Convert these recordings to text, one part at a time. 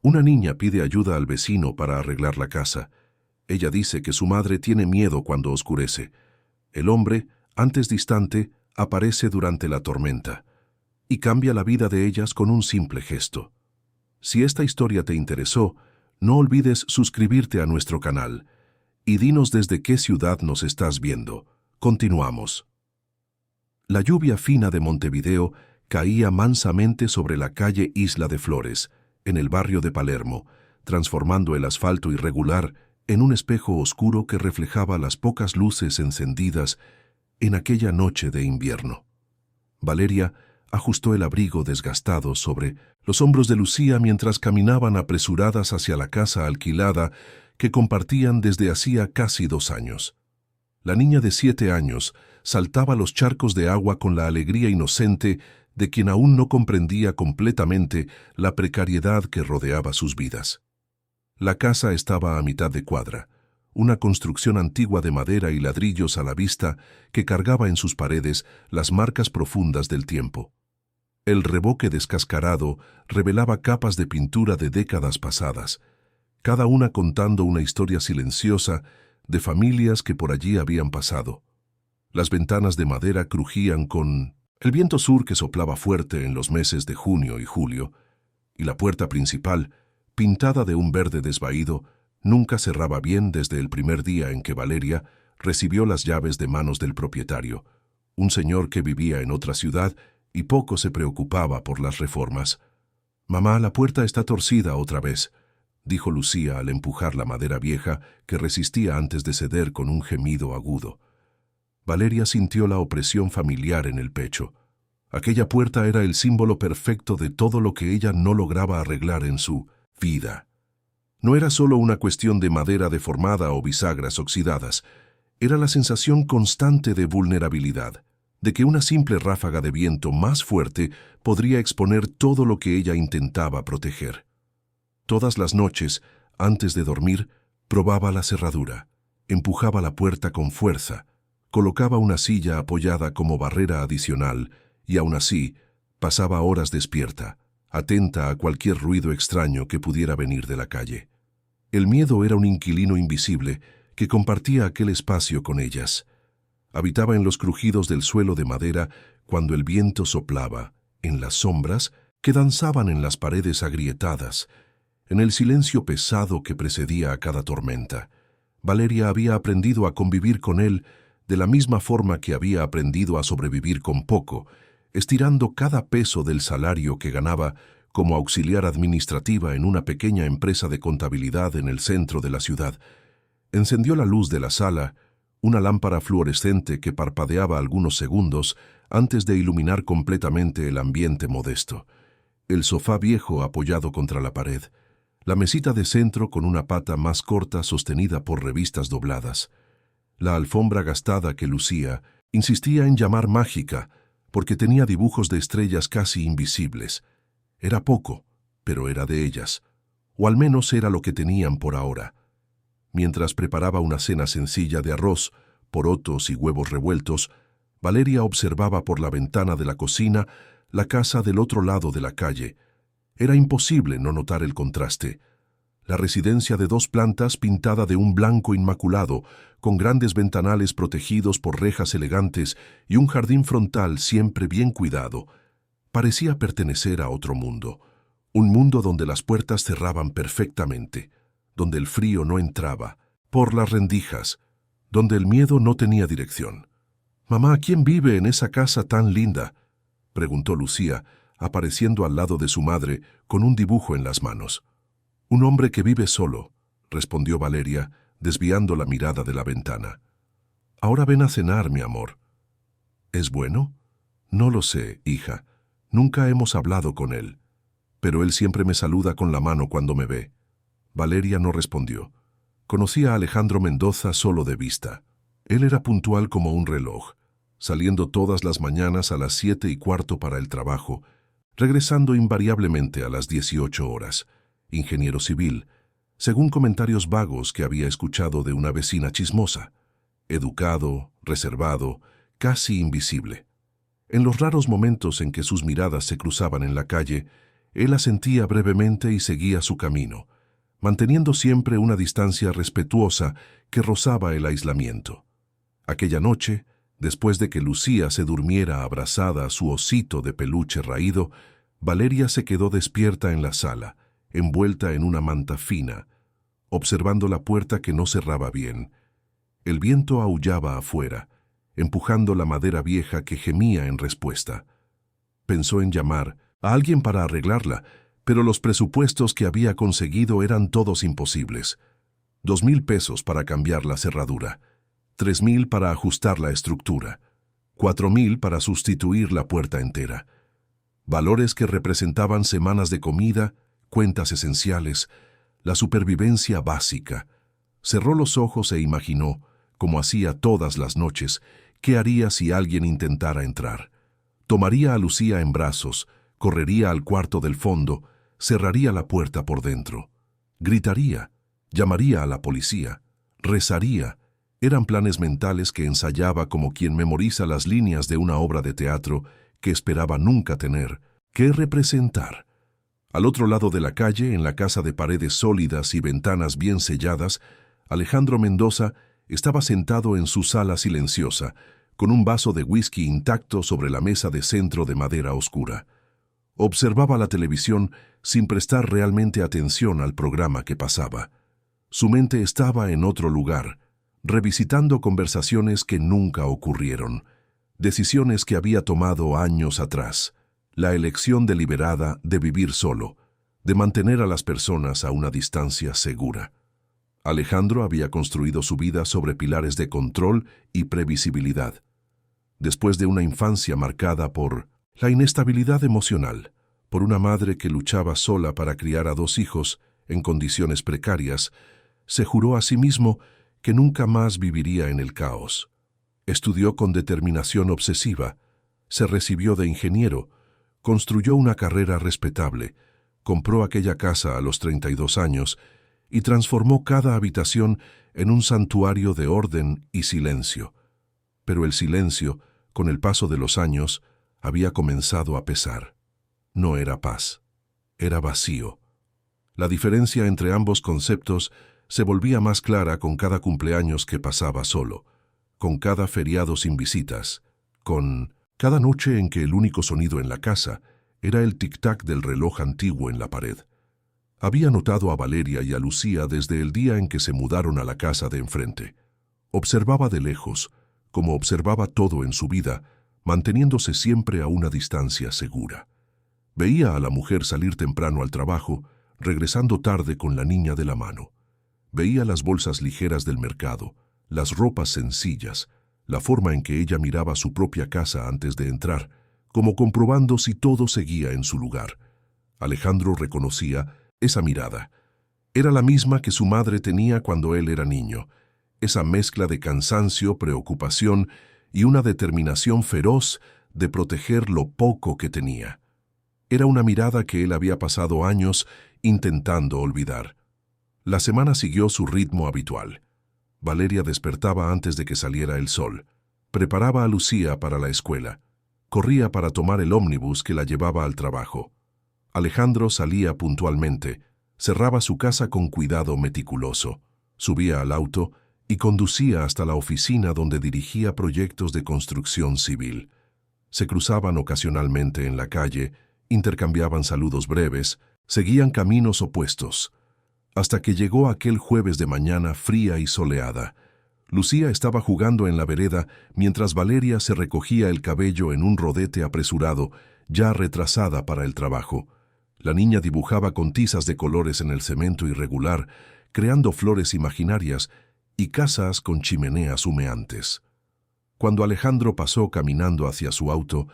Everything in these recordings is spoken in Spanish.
Una niña pide ayuda al vecino para arreglar la casa. Ella dice que su madre tiene miedo cuando oscurece. El hombre, antes distante, aparece durante la tormenta y cambia la vida de ellas con un simple gesto. Si esta historia te interesó, no olvides suscribirte a nuestro canal y dinos desde qué ciudad nos estás viendo. Continuamos. La lluvia fina de Montevideo caía mansamente sobre la calle Isla de Flores, en el barrio de Palermo, transformando el asfalto irregular en un espejo oscuro que reflejaba las pocas luces encendidas en aquella noche de invierno. Valeria ajustó el abrigo desgastado sobre los hombros de Lucía mientras caminaban apresuradas hacia la casa alquilada que compartían desde hacía casi 2 años. La niña de 7 años saltaba los charcos de agua con la alegría inocente de quien aún no comprendía completamente la precariedad que rodeaba sus vidas. La casa estaba a mitad de cuadra, una construcción antigua de madera y ladrillos a la vista que cargaba en sus paredes las marcas profundas del tiempo. El revoque descascarado revelaba capas de pintura de décadas pasadas, cada una contando una historia silenciosa de familias que por allí habían pasado. Las ventanas de madera crujían con el viento sur que soplaba fuerte en los meses de junio y julio, y la puerta principal, pintada de un verde desvaído, nunca cerraba bien desde el primer día en que Valeria recibió las llaves de manos del propietario, un señor que vivía en otra ciudad y poco se preocupaba por las reformas. «Mamá, la puerta está torcida otra vez», dijo Lucía al empujar la madera vieja que resistía antes de ceder con un gemido agudo. Valeria sintió la opresión familiar en el pecho. Aquella puerta era el símbolo perfecto de todo lo que ella no lograba arreglar en su vida. No era solo una cuestión de madera deformada o bisagras oxidadas, era la sensación constante de vulnerabilidad, de que una simple ráfaga de viento más fuerte podría exponer todo lo que ella intentaba proteger. Todas las noches, antes de dormir, probaba la cerradura, empujaba la puerta con fuerza, colocaba una silla apoyada como barrera adicional y aún así pasaba horas despierta, atenta a cualquier ruido extraño que pudiera venir de la calle. El miedo era un inquilino invisible que compartía aquel espacio con ellas. Habitaba en los crujidos del suelo de madera cuando el viento soplaba, en las sombras que danzaban en las paredes agrietadas, en el silencio pesado que precedía a cada tormenta. Valeria había aprendido a convivir con él de la misma forma que había aprendido a sobrevivir con poco, estirando cada peso del salario que ganaba como auxiliar administrativa en una pequeña empresa de contabilidad en el centro de la ciudad. Encendió la luz de la sala, una lámpara fluorescente que parpadeaba algunos segundos antes de iluminar completamente el ambiente modesto. El sofá viejo apoyado contra la pared, la mesita de centro con una pata más corta sostenida por revistas dobladas, la alfombra gastada que Lucía insistía en llamar mágica porque tenía dibujos de estrellas casi invisibles. Era poco, pero era de ellas, o al menos era lo que tenían por ahora. Mientras preparaba una cena sencilla de arroz, porotos y huevos revueltos, Valeria observaba por la ventana de la cocina la casa del otro lado de la calle. Era imposible no notar el contraste. La residencia de 2 plantas pintada de un blanco inmaculado, con grandes ventanales protegidos por rejas elegantes y un jardín frontal siempre bien cuidado, parecía pertenecer a otro mundo, un mundo donde las puertas cerraban perfectamente, donde el frío no entraba por las rendijas, donde el miedo no tenía dirección. «Mamá, ¿quién vive en esa casa tan linda?», preguntó Lucía, apareciendo al lado de su madre con un dibujo en las manos. «Un hombre que vive solo», respondió Valeria, desviando la mirada de la ventana. «Ahora ven a cenar, mi amor». «¿Es bueno?». «No lo sé, hija. Nunca hemos hablado con él. Pero él siempre me saluda con la mano cuando me ve». Valeria no respondió. Conocía a Alejandro Mendoza solo de vista. Él era puntual como un reloj, saliendo todas las mañanas a las 7:15 para el trabajo, regresando invariablemente a las 18 horas. Ingeniero civil, según comentarios vagos que había escuchado de una vecina chismosa. Educado, reservado, casi invisible. En los raros momentos en que sus miradas se cruzaban en la calle, Él asentía brevemente y seguía su camino, manteniendo siempre una distancia respetuosa que rozaba el aislamiento. Aquella noche, después de que Lucía se durmiera abrazada a su osito de peluche raído, Valeria se quedó despierta en la sala, envuelta en una manta fina, observando la puerta que no cerraba bien. El viento aullaba afuera, empujando la madera vieja que gemía en respuesta. Pensó en llamar a alguien para arreglarla, pero los presupuestos que había conseguido eran todos imposibles. 2,000 pesos para cambiar la cerradura, 3,000 para ajustar la estructura, 4,000 para sustituir la puerta entera. Valores que representaban semanas de comida, cuentas esenciales, la supervivencia básica. Cerró los ojos e imaginó, como hacía todas las noches, qué haría si alguien intentara entrar. Tomaría a Lucía en brazos, correría al cuarto del fondo, cerraría la puerta por dentro. Gritaría, llamaría a la policía, rezaría. Eran planes mentales que ensayaba como quien memoriza las líneas de una obra de teatro que esperaba nunca tener que representar. Al otro lado de la calle, en la casa de paredes sólidas y ventanas bien selladas, Alejandro Mendoza estaba sentado en su sala silenciosa, con un vaso de whisky intacto sobre la mesa de centro de madera oscura. Observaba la televisión sin prestar realmente atención al programa que pasaba. Su mente estaba en otro lugar, revisitando conversaciones que nunca ocurrieron, decisiones que había tomado años atrás, la elección deliberada de vivir solo, de mantener a las personas a una distancia segura. Alejandro había construido su vida sobre pilares de control y previsibilidad. Después de una infancia marcada por la inestabilidad emocional, por una madre que luchaba sola para criar a 2 hijos en condiciones precarias, se juró a sí mismo que nunca más viviría en el caos. Estudió con determinación obsesiva, se recibió de ingeniero, construyó una carrera respetable, compró aquella casa a los 32 años y transformó cada habitación en un santuario de orden y silencio. Pero el silencio, con el paso de los años, había comenzado a pesar. No era paz, era vacío. La diferencia entre ambos conceptos se volvía más clara con cada cumpleaños que pasaba solo, con cada feriado sin visitas, con cada noche en que el único sonido en la casa era el tic-tac del reloj antiguo en la pared. Había notado a Valeria y a Lucía desde el día en que se mudaron a la casa de enfrente. Observaba de lejos, como observaba todo en su vida, manteniéndose siempre a una distancia segura. Veía a la mujer salir temprano al trabajo, regresando tarde con la niña de la mano. Veía las bolsas ligeras del mercado, las ropas sencillas, la forma en que ella miraba su propia casa antes de entrar, como comprobando si todo seguía en su lugar. Alejandro reconocía esa mirada. Era la misma que su madre tenía cuando él era niño, esa mezcla de cansancio, preocupación y una determinación feroz de proteger lo poco que tenía. Era una mirada que él había pasado años intentando olvidar. La semana siguió su ritmo habitual. Valeria despertaba antes de que saliera el sol, preparaba a Lucía para la escuela, corría para tomar el ómnibus que la llevaba al trabajo. Alejandro salía puntualmente, cerraba su casa con cuidado meticuloso, subía al auto y conducía hasta la oficina donde dirigía proyectos de construcción civil. Se cruzaban ocasionalmente en la calle, intercambiaban saludos breves, seguían caminos opuestos, hasta que llegó aquel jueves de mañana fría y soleada. Lucía estaba jugando en la vereda mientras Valeria se recogía el cabello en un rodete apresurado, ya retrasada para el trabajo. La niña dibujaba con tizas de colores en el cemento irregular, creando flores imaginarias y casas con chimeneas humeantes. Cuando Alejandro pasó caminando hacia su auto,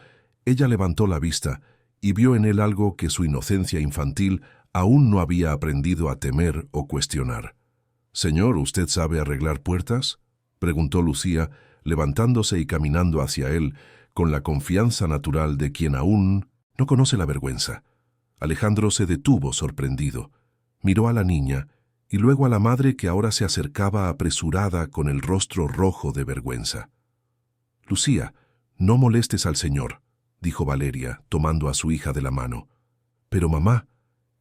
ella levantó la vista y vio en él algo que su inocencia infantil aún no había aprendido a temer o cuestionar. «Señor, ¿usted sabe arreglar puertas?», preguntó Lucía, levantándose y caminando hacia él, con la confianza natural de quien aún no conoce la vergüenza. Alejandro se detuvo sorprendido. Miró a la niña y luego a la madre que ahora se acercaba apresurada con el rostro rojo de vergüenza. «Lucía, no molestes al señor», dijo Valeria, tomando a su hija de la mano. Pero mamá,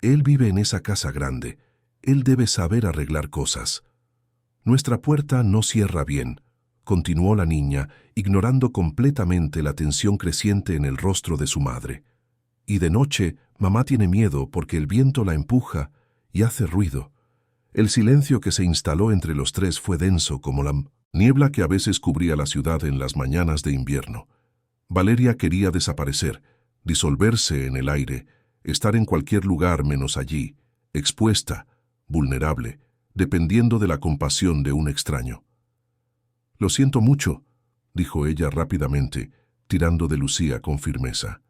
él vive en esa casa grande. Él debe saber arreglar cosas. Nuestra puerta no cierra bien, continuó la niña, ignorando completamente la tensión creciente en el rostro de su madre. Y de noche, mamá tiene miedo porque el viento la empuja y hace ruido. El silencio que se instaló entre los tres fue denso como la niebla que a veces cubría la ciudad en las mañanas de invierno. Valeria quería desaparecer, disolverse en el aire, estar en cualquier lugar menos allí, expuesta, vulnerable, dependiendo de la compasión de un extraño. «Lo siento mucho», dijo ella rápidamente, tirando de Lucía con firmeza.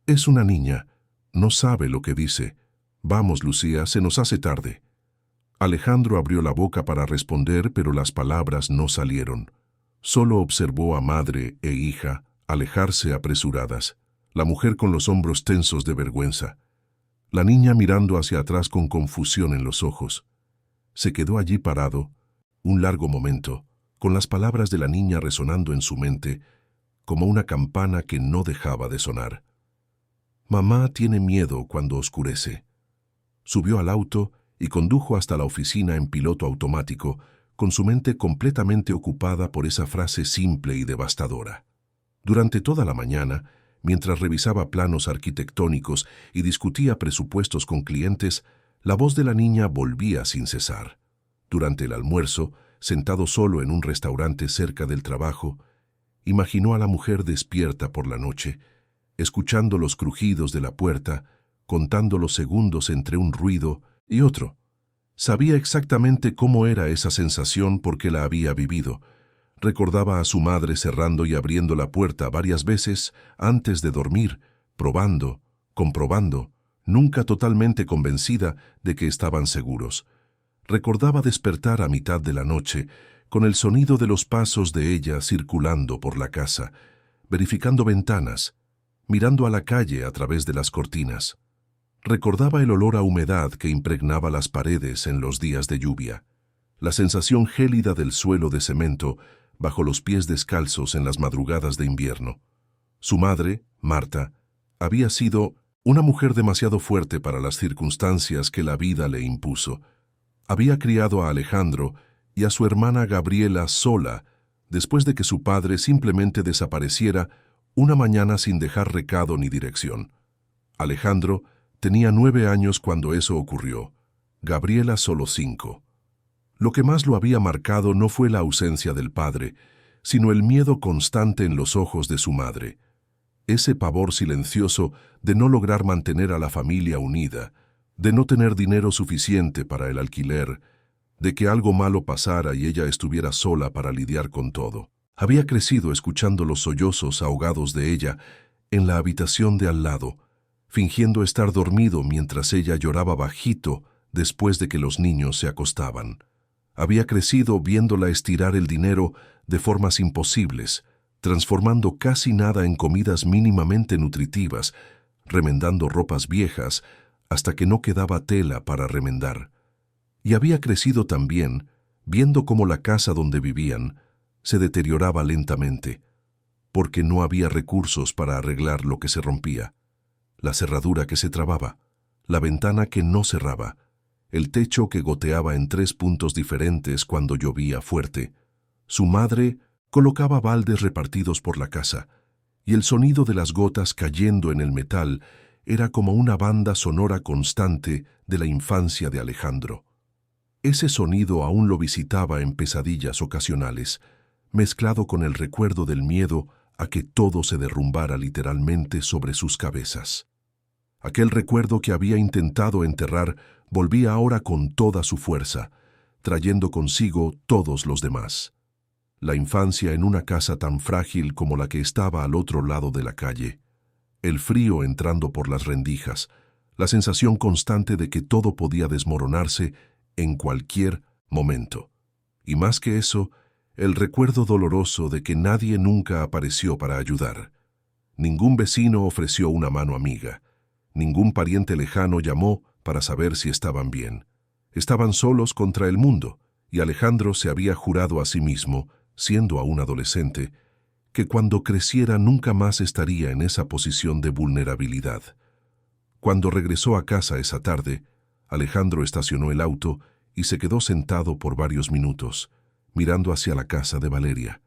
«Es una niña, no sabe lo que dice. Vamos, Lucía, se nos hace tarde». Alejandro abrió la boca para responder, pero las palabras no salieron. Solo observó a madre e hija alejarse apresuradas, la mujer con los hombros tensos de vergüenza, la niña mirando hacia atrás con confusión en los ojos. Se quedó allí parado, un largo momento, con las palabras de la niña resonando en su mente, como una campana que no dejaba de sonar. Mamá tiene miedo cuando oscurece. Subió al auto y condujo hasta la oficina en piloto automático, con su mente completamente ocupada por esa frase simple y devastadora. Durante toda la mañana, mientras revisaba planos arquitectónicos y discutía presupuestos con clientes, la voz de la niña volvía sin cesar. Durante el almuerzo, sentado solo en un restaurante cerca del trabajo, imaginó a la mujer despierta por la noche, escuchando los crujidos de la puerta, contando los segundos entre un ruido y otro. Sabía exactamente cómo era esa sensación porque la había vivido. Recordaba a su madre cerrando y abriendo la puerta varias veces antes de dormir, probando, comprobando, nunca totalmente convencida de que estaban seguros. Recordaba despertar a mitad de la noche, con el sonido de los pasos de ella circulando por la casa, verificando ventanas, mirando a la calle a través de las cortinas. Recordaba el olor a humedad que impregnaba las paredes en los días de lluvia, la sensación gélida del suelo de cemento bajo los pies descalzos en las madrugadas de invierno. Su madre, Marta, había sido una mujer demasiado fuerte para las circunstancias que la vida le impuso. Había criado a Alejandro y a su hermana Gabriela sola, después de que su padre simplemente desapareciera una mañana sin dejar recado ni dirección. Alejandro tenía 9 años cuando eso ocurrió, Gabriela solo 5. Lo que más lo había marcado no fue la ausencia del padre, sino el miedo constante en los ojos de su madre. Ese pavor silencioso de no lograr mantener a la familia unida, de no tener dinero suficiente para el alquiler, de que algo malo pasara y ella estuviera sola para lidiar con todo. Había crecido escuchando los sollozos ahogados de ella en la habitación de al lado, fingiendo estar dormido mientras ella lloraba bajito después de que los niños se acostaban. Había crecido viéndola estirar el dinero de formas imposibles, transformando casi nada en comidas mínimamente nutritivas, remendando ropas viejas hasta que no quedaba tela para remendar. Y había crecido también viendo cómo la casa donde vivían se deterioraba lentamente, porque no había recursos para arreglar lo que se rompía, la cerradura que se trababa, la ventana que no cerraba, el techo que goteaba en 3 puntos diferentes cuando llovía fuerte. Su madre colocaba baldes repartidos por la casa, y el sonido de las gotas cayendo en el metal era como una banda sonora constante de la infancia de Alejandro. Ese sonido aún lo visitaba en pesadillas ocasionales, mezclado con el recuerdo del miedo a que todo se derrumbara literalmente sobre sus cabezas. Aquel recuerdo que había intentado enterrar volvía ahora con toda su fuerza, trayendo consigo todos los demás. La infancia en una casa tan frágil como la que estaba al otro lado de la calle, el frío entrando por las rendijas, la sensación constante de que todo podía desmoronarse en cualquier momento. Y más que eso, el recuerdo doloroso de que nadie nunca apareció para ayudar. Ningún vecino ofreció una mano amiga. Ningún pariente lejano llamó para saber si estaban bien. Estaban solos contra el mundo, y Alejandro se había jurado a sí mismo, siendo aún adolescente, que cuando creciera nunca más estaría en esa posición de vulnerabilidad. Cuando regresó a casa esa tarde, Alejandro estacionó el auto y se quedó sentado por varios minutos, mirando hacia la casa de Valeria.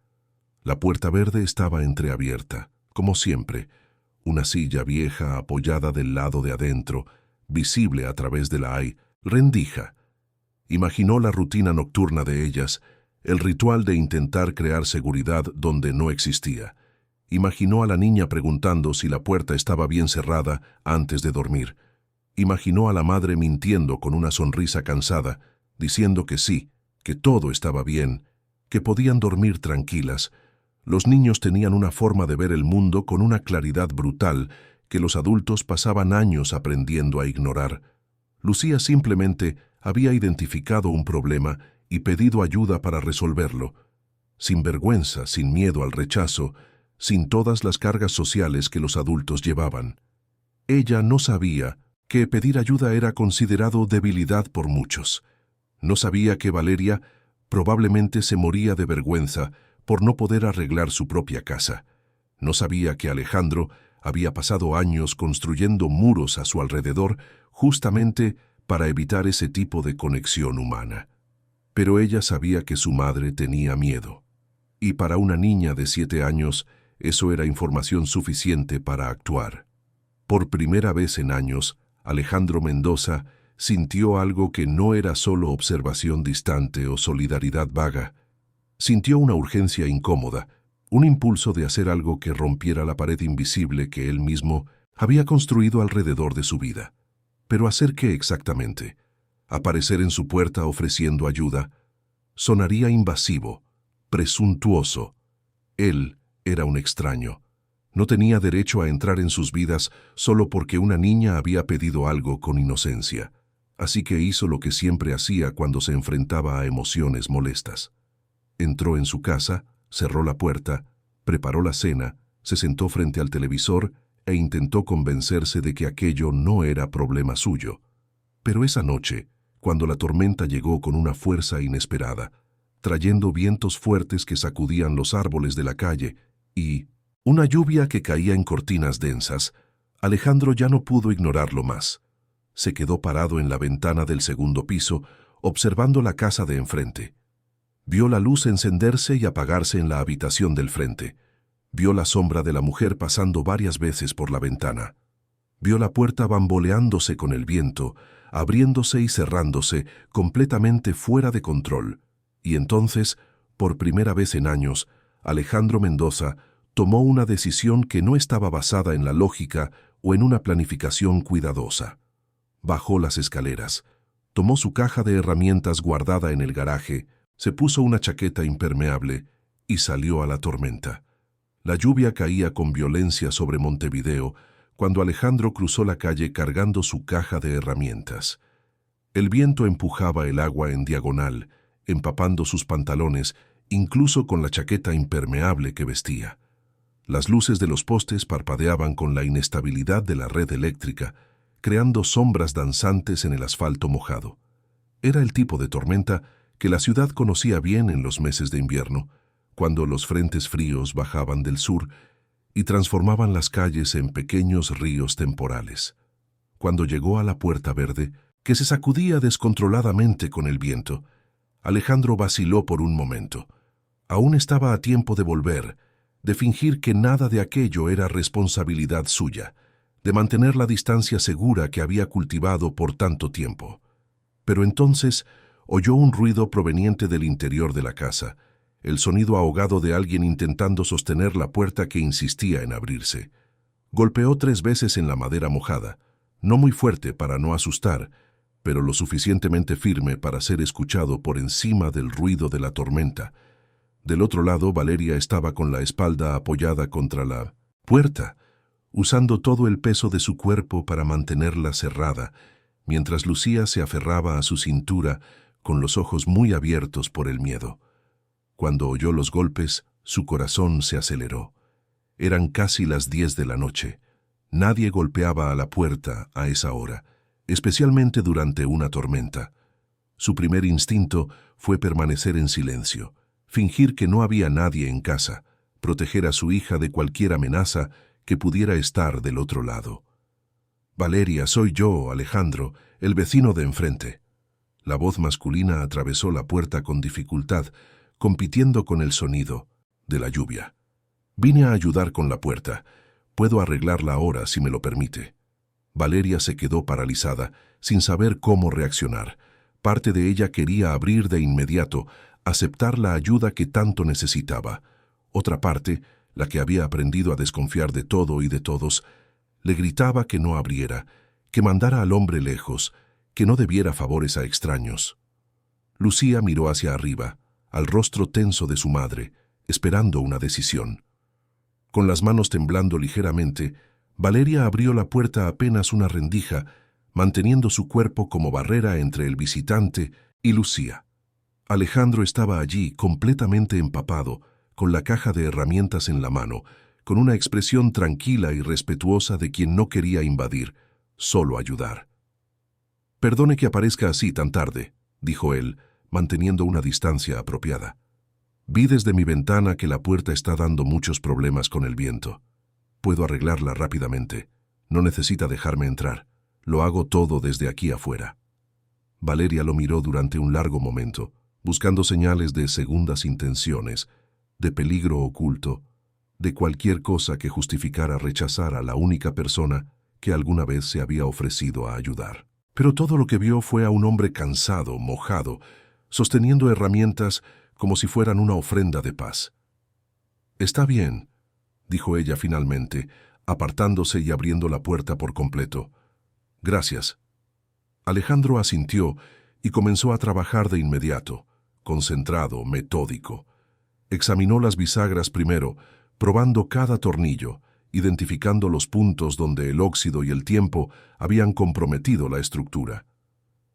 La puerta verde estaba entreabierta, como siempre, una silla vieja apoyada del lado de adentro, visible a través de la rendija. Imaginó la rutina nocturna de ellas, el ritual de intentar crear seguridad donde no existía. Imaginó a la niña preguntando si la puerta estaba bien cerrada antes de dormir. Imaginó a la madre mintiendo con una sonrisa cansada, diciendo que sí, que todo estaba bien, que podían dormir tranquilas. Los niños tenían una forma de ver el mundo con una claridad brutal que los adultos pasaban años aprendiendo a ignorar. Lucía simplemente había identificado un problema y pedido ayuda para resolverlo, sin vergüenza, sin miedo al rechazo, sin todas las cargas sociales que los adultos llevaban. Ella no sabía que pedir ayuda era considerado debilidad por muchos. No sabía que Valeria probablemente se moría de vergüenza por no poder arreglar su propia casa. No sabía que Alejandro había pasado años construyendo muros a su alrededor justamente para evitar ese tipo de conexión humana. Pero ella sabía que su madre tenía miedo. Y para una niña de 7 años, eso era información suficiente para actuar. Por primera vez en años, Alejandro Mendoza sintió algo que no era solo observación distante o solidaridad vaga. Sintió una urgencia incómoda, un impulso de hacer algo que rompiera la pared invisible que él mismo había construido alrededor de su vida. ¿Pero hacer qué exactamente? ¿Aparecer en su puerta ofreciendo ayuda? Sonaría invasivo, presuntuoso. Él era un extraño. No tenía derecho a entrar en sus vidas solo porque una niña había pedido algo con inocencia. Así que hizo lo que siempre hacía cuando se enfrentaba a emociones molestas. Entró en su casa, cerró la puerta, preparó la cena, se sentó frente al televisor e intentó convencerse de que aquello no era problema suyo. Pero esa noche, cuando la tormenta llegó con una fuerza inesperada, trayendo vientos fuertes que sacudían los árboles de la calle y una lluvia que caía en cortinas densas, Alejandro ya no pudo ignorarlo más. Se quedó parado en la ventana del segundo piso, observando la casa de enfrente. Vio la luz encenderse y apagarse en la habitación del frente. Vio la sombra de la mujer pasando varias veces por la ventana. Vio la puerta bamboleándose con el viento, abriéndose y cerrándose, completamente fuera de control. Y entonces, por primera vez en años, Alejandro Mendoza tomó una decisión que no estaba basada en la lógica o en una planificación cuidadosa. Bajó las escaleras, tomó su caja de herramientas guardada en el garaje, se puso una chaqueta impermeable y salió a la tormenta. La lluvia caía con violencia sobre Montevideo cuando Alejandro cruzó la calle cargando su caja de herramientas. El viento empujaba el agua en diagonal, empapando sus pantalones, incluso con la chaqueta impermeable que vestía. Las luces de los postes parpadeaban con la inestabilidad de la red eléctrica, creando sombras danzantes en el asfalto mojado. Era el tipo de tormenta que la ciudad conocía bien en los meses de invierno, cuando los frentes fríos bajaban del sur y transformaban las calles en pequeños ríos temporales. Cuando llegó a la Puerta Verde, que se sacudía descontroladamente con el viento, Alejandro vaciló por un momento. Aún estaba a tiempo de volver, de fingir que nada de aquello era responsabilidad suya, de mantener la distancia segura que había cultivado por tanto tiempo. Pero entonces oyó un ruido proveniente del interior de la casa, el sonido ahogado de alguien intentando sostener la puerta que insistía en abrirse. Golpeó 3 veces en la madera mojada, no muy fuerte para no asustar, pero lo suficientemente firme para ser escuchado por encima del ruido de la tormenta. Del otro lado, Valeria estaba con la espalda apoyada contra la puerta, usando todo el peso de su cuerpo para mantenerla cerrada, mientras Lucía se aferraba a su cintura con los ojos muy abiertos por el miedo. Cuando oyó los golpes, su corazón se aceleró. Eran casi las 10 de la noche. Nadie golpeaba a la puerta a esa hora, especialmente durante una tormenta. Su primer instinto fue permanecer en silencio, fingir que no había nadie en casa, proteger a su hija de cualquier amenaza que pudiera estar del otro lado. Valeria, soy yo, Alejandro, el vecino de enfrente. La voz masculina atravesó la puerta con dificultad, compitiendo con el sonido de la lluvia. Vine a ayudar con la puerta. Puedo arreglarla ahora, si me lo permite. Valeria se quedó paralizada, sin saber cómo reaccionar. Parte de ella quería abrir de inmediato, aceptar la ayuda que tanto necesitaba. Otra parte, la que había aprendido a desconfiar de todo y de todos, le gritaba que no abriera, que mandara al hombre lejos, que no debiera favores a extraños. Lucía miró hacia arriba, al rostro tenso de su madre, esperando una decisión. Con las manos temblando ligeramente, Valeria abrió la puerta apenas una rendija, manteniendo su cuerpo como barrera entre el visitante y Lucía. Alejandro estaba allí, completamente empapado, con la caja de herramientas en la mano, con una expresión tranquila y respetuosa de quien no quería invadir, solo ayudar. «Perdone que aparezca así tan tarde», dijo él, manteniendo una distancia apropiada. «Vi desde mi ventana que la puerta está dando muchos problemas con el viento. Puedo arreglarla rápidamente. No necesita dejarme entrar. Lo hago todo desde aquí afuera». Valeria lo miró durante un largo momento, buscando señales de segundas intenciones, de peligro oculto, de cualquier cosa que justificara rechazar a la única persona que alguna vez se había ofrecido a ayudar. Pero todo lo que vio fue a un hombre cansado, mojado, sosteniendo herramientas como si fueran una ofrenda de paz. «Está bien», dijo ella finalmente, apartándose y abriendo la puerta por completo. «Gracias». Alejandro asintió y comenzó a trabajar de inmediato, concentrado, metódico. Examinó las bisagras primero, probando cada tornillo, identificando los puntos donde el óxido y el tiempo habían comprometido la estructura.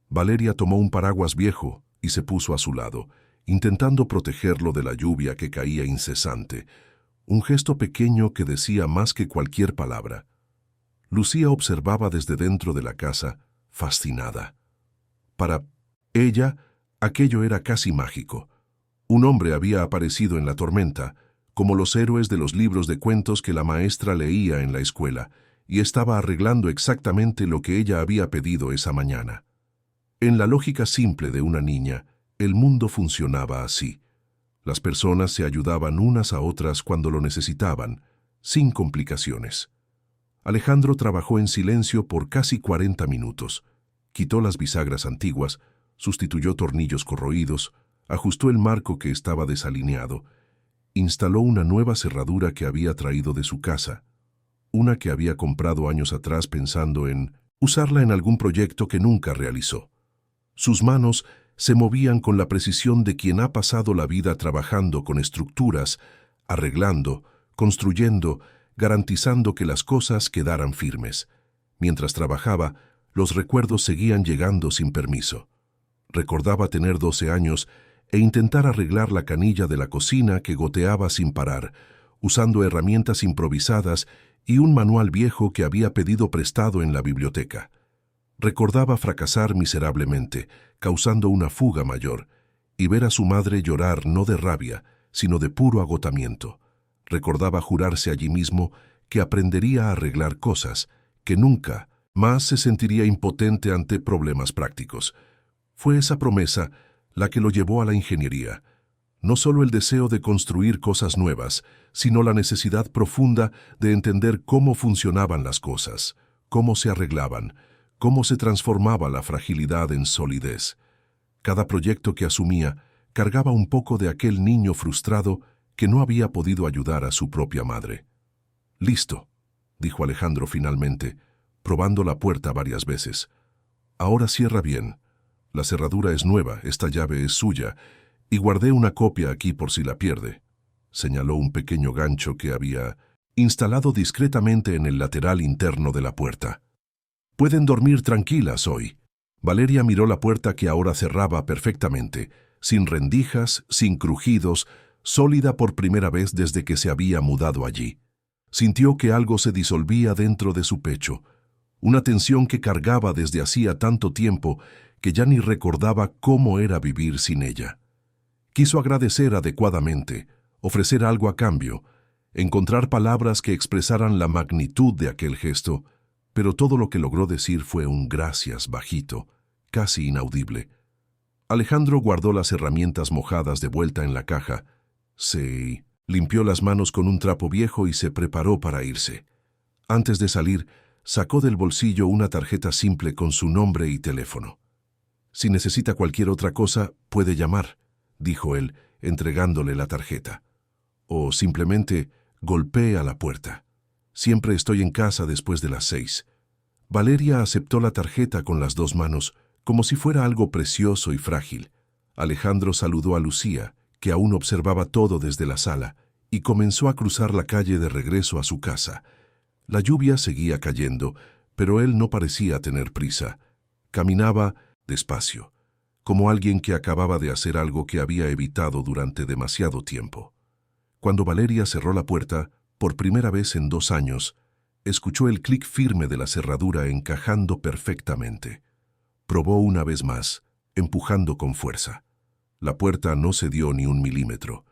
Valeria tomó un paraguas viejo y se puso a su lado, intentando protegerlo de la lluvia que caía incesante, un gesto pequeño que decía más que cualquier palabra. Lucía observaba desde dentro de la casa, fascinada. Para ella, aquello era casi mágico. Un hombre había aparecido en la tormenta, como los héroes de los libros de cuentos que la maestra leía en la escuela, y estaba arreglando exactamente lo que ella había pedido esa mañana. En la lógica simple de una niña, el mundo funcionaba así. Las personas se ayudaban unas a otras cuando lo necesitaban, sin complicaciones. Alejandro trabajó en silencio por casi 40 minutos. Quitó las bisagras antiguas, sustituyó tornillos corroídos, ajustó el marco que estaba desalineado, instaló una nueva cerradura que había traído de su casa, una que había comprado años atrás pensando en usarla en algún proyecto que nunca realizó. Sus manos se movían con la precisión de quien ha pasado la vida trabajando con estructuras, arreglando, construyendo, garantizando que las cosas quedaran firmes. Mientras trabajaba, los recuerdos seguían llegando sin permiso. Recordaba tener 12 años e intentar arreglar la canilla de la cocina que goteaba sin parar, usando herramientas improvisadas y un manual viejo que había pedido prestado en la biblioteca. Recordaba fracasar miserablemente, causando una fuga mayor, y ver a su madre llorar no de rabia, sino de puro agotamiento. Recordaba jurarse allí mismo que aprendería a arreglar cosas, que nunca más se sentiría impotente ante problemas prácticos. Fue esa promesa la que lo llevó a la ingeniería. No solo el deseo de construir cosas nuevas, sino la necesidad profunda de entender cómo funcionaban las cosas, cómo se arreglaban, cómo se transformaba la fragilidad en solidez. Cada proyecto que asumía cargaba un poco de aquel niño frustrado que no había podido ayudar a su propia madre. «Listo», dijo Alejandro finalmente, probando la puerta varias veces. «Ahora cierra bien. La cerradura es nueva, esta llave es suya, y guardé una copia aquí por si la pierde». Señaló un pequeño gancho que había instalado discretamente en el lateral interno de la puerta. «Pueden dormir tranquilas hoy». Valeria miró la puerta que ahora cerraba perfectamente, sin rendijas, sin crujidos, sólida por primera vez desde que se había mudado allí. Sintió que algo se disolvía dentro de su pecho, una tensión que cargaba desde hacía tanto tiempo que ya ni recordaba cómo era vivir sin ella. Quiso agradecer adecuadamente, ofrecer algo a cambio, encontrar palabras que expresaran la magnitud de aquel gesto, pero todo lo que logró decir fue un gracias bajito, casi inaudible. Alejandro guardó las herramientas mojadas de vuelta en la caja, se limpió las manos con un trapo viejo y se preparó para irse. Antes de salir, sacó del bolsillo una tarjeta simple con su nombre y teléfono. «Si necesita cualquier otra cosa, puede llamar», dijo él, entregándole la tarjeta. «O simplemente golpee a la puerta. Siempre estoy en casa después de las 6». Valeria aceptó la tarjeta con las dos manos, como si fuera algo precioso y frágil. Alejandro saludó a Lucía, que aún observaba todo desde la sala, y comenzó a cruzar la calle de regreso a su casa. La lluvia seguía cayendo, pero él no parecía tener prisa. Caminaba despacio, como alguien que acababa de hacer algo que había evitado durante demasiado tiempo. Cuando Valeria cerró la puerta, por primera vez en 2 años, escuchó el clic firme de la cerradura encajando perfectamente. Probó una vez más, empujando con fuerza. La puerta no cedió ni un milímetro.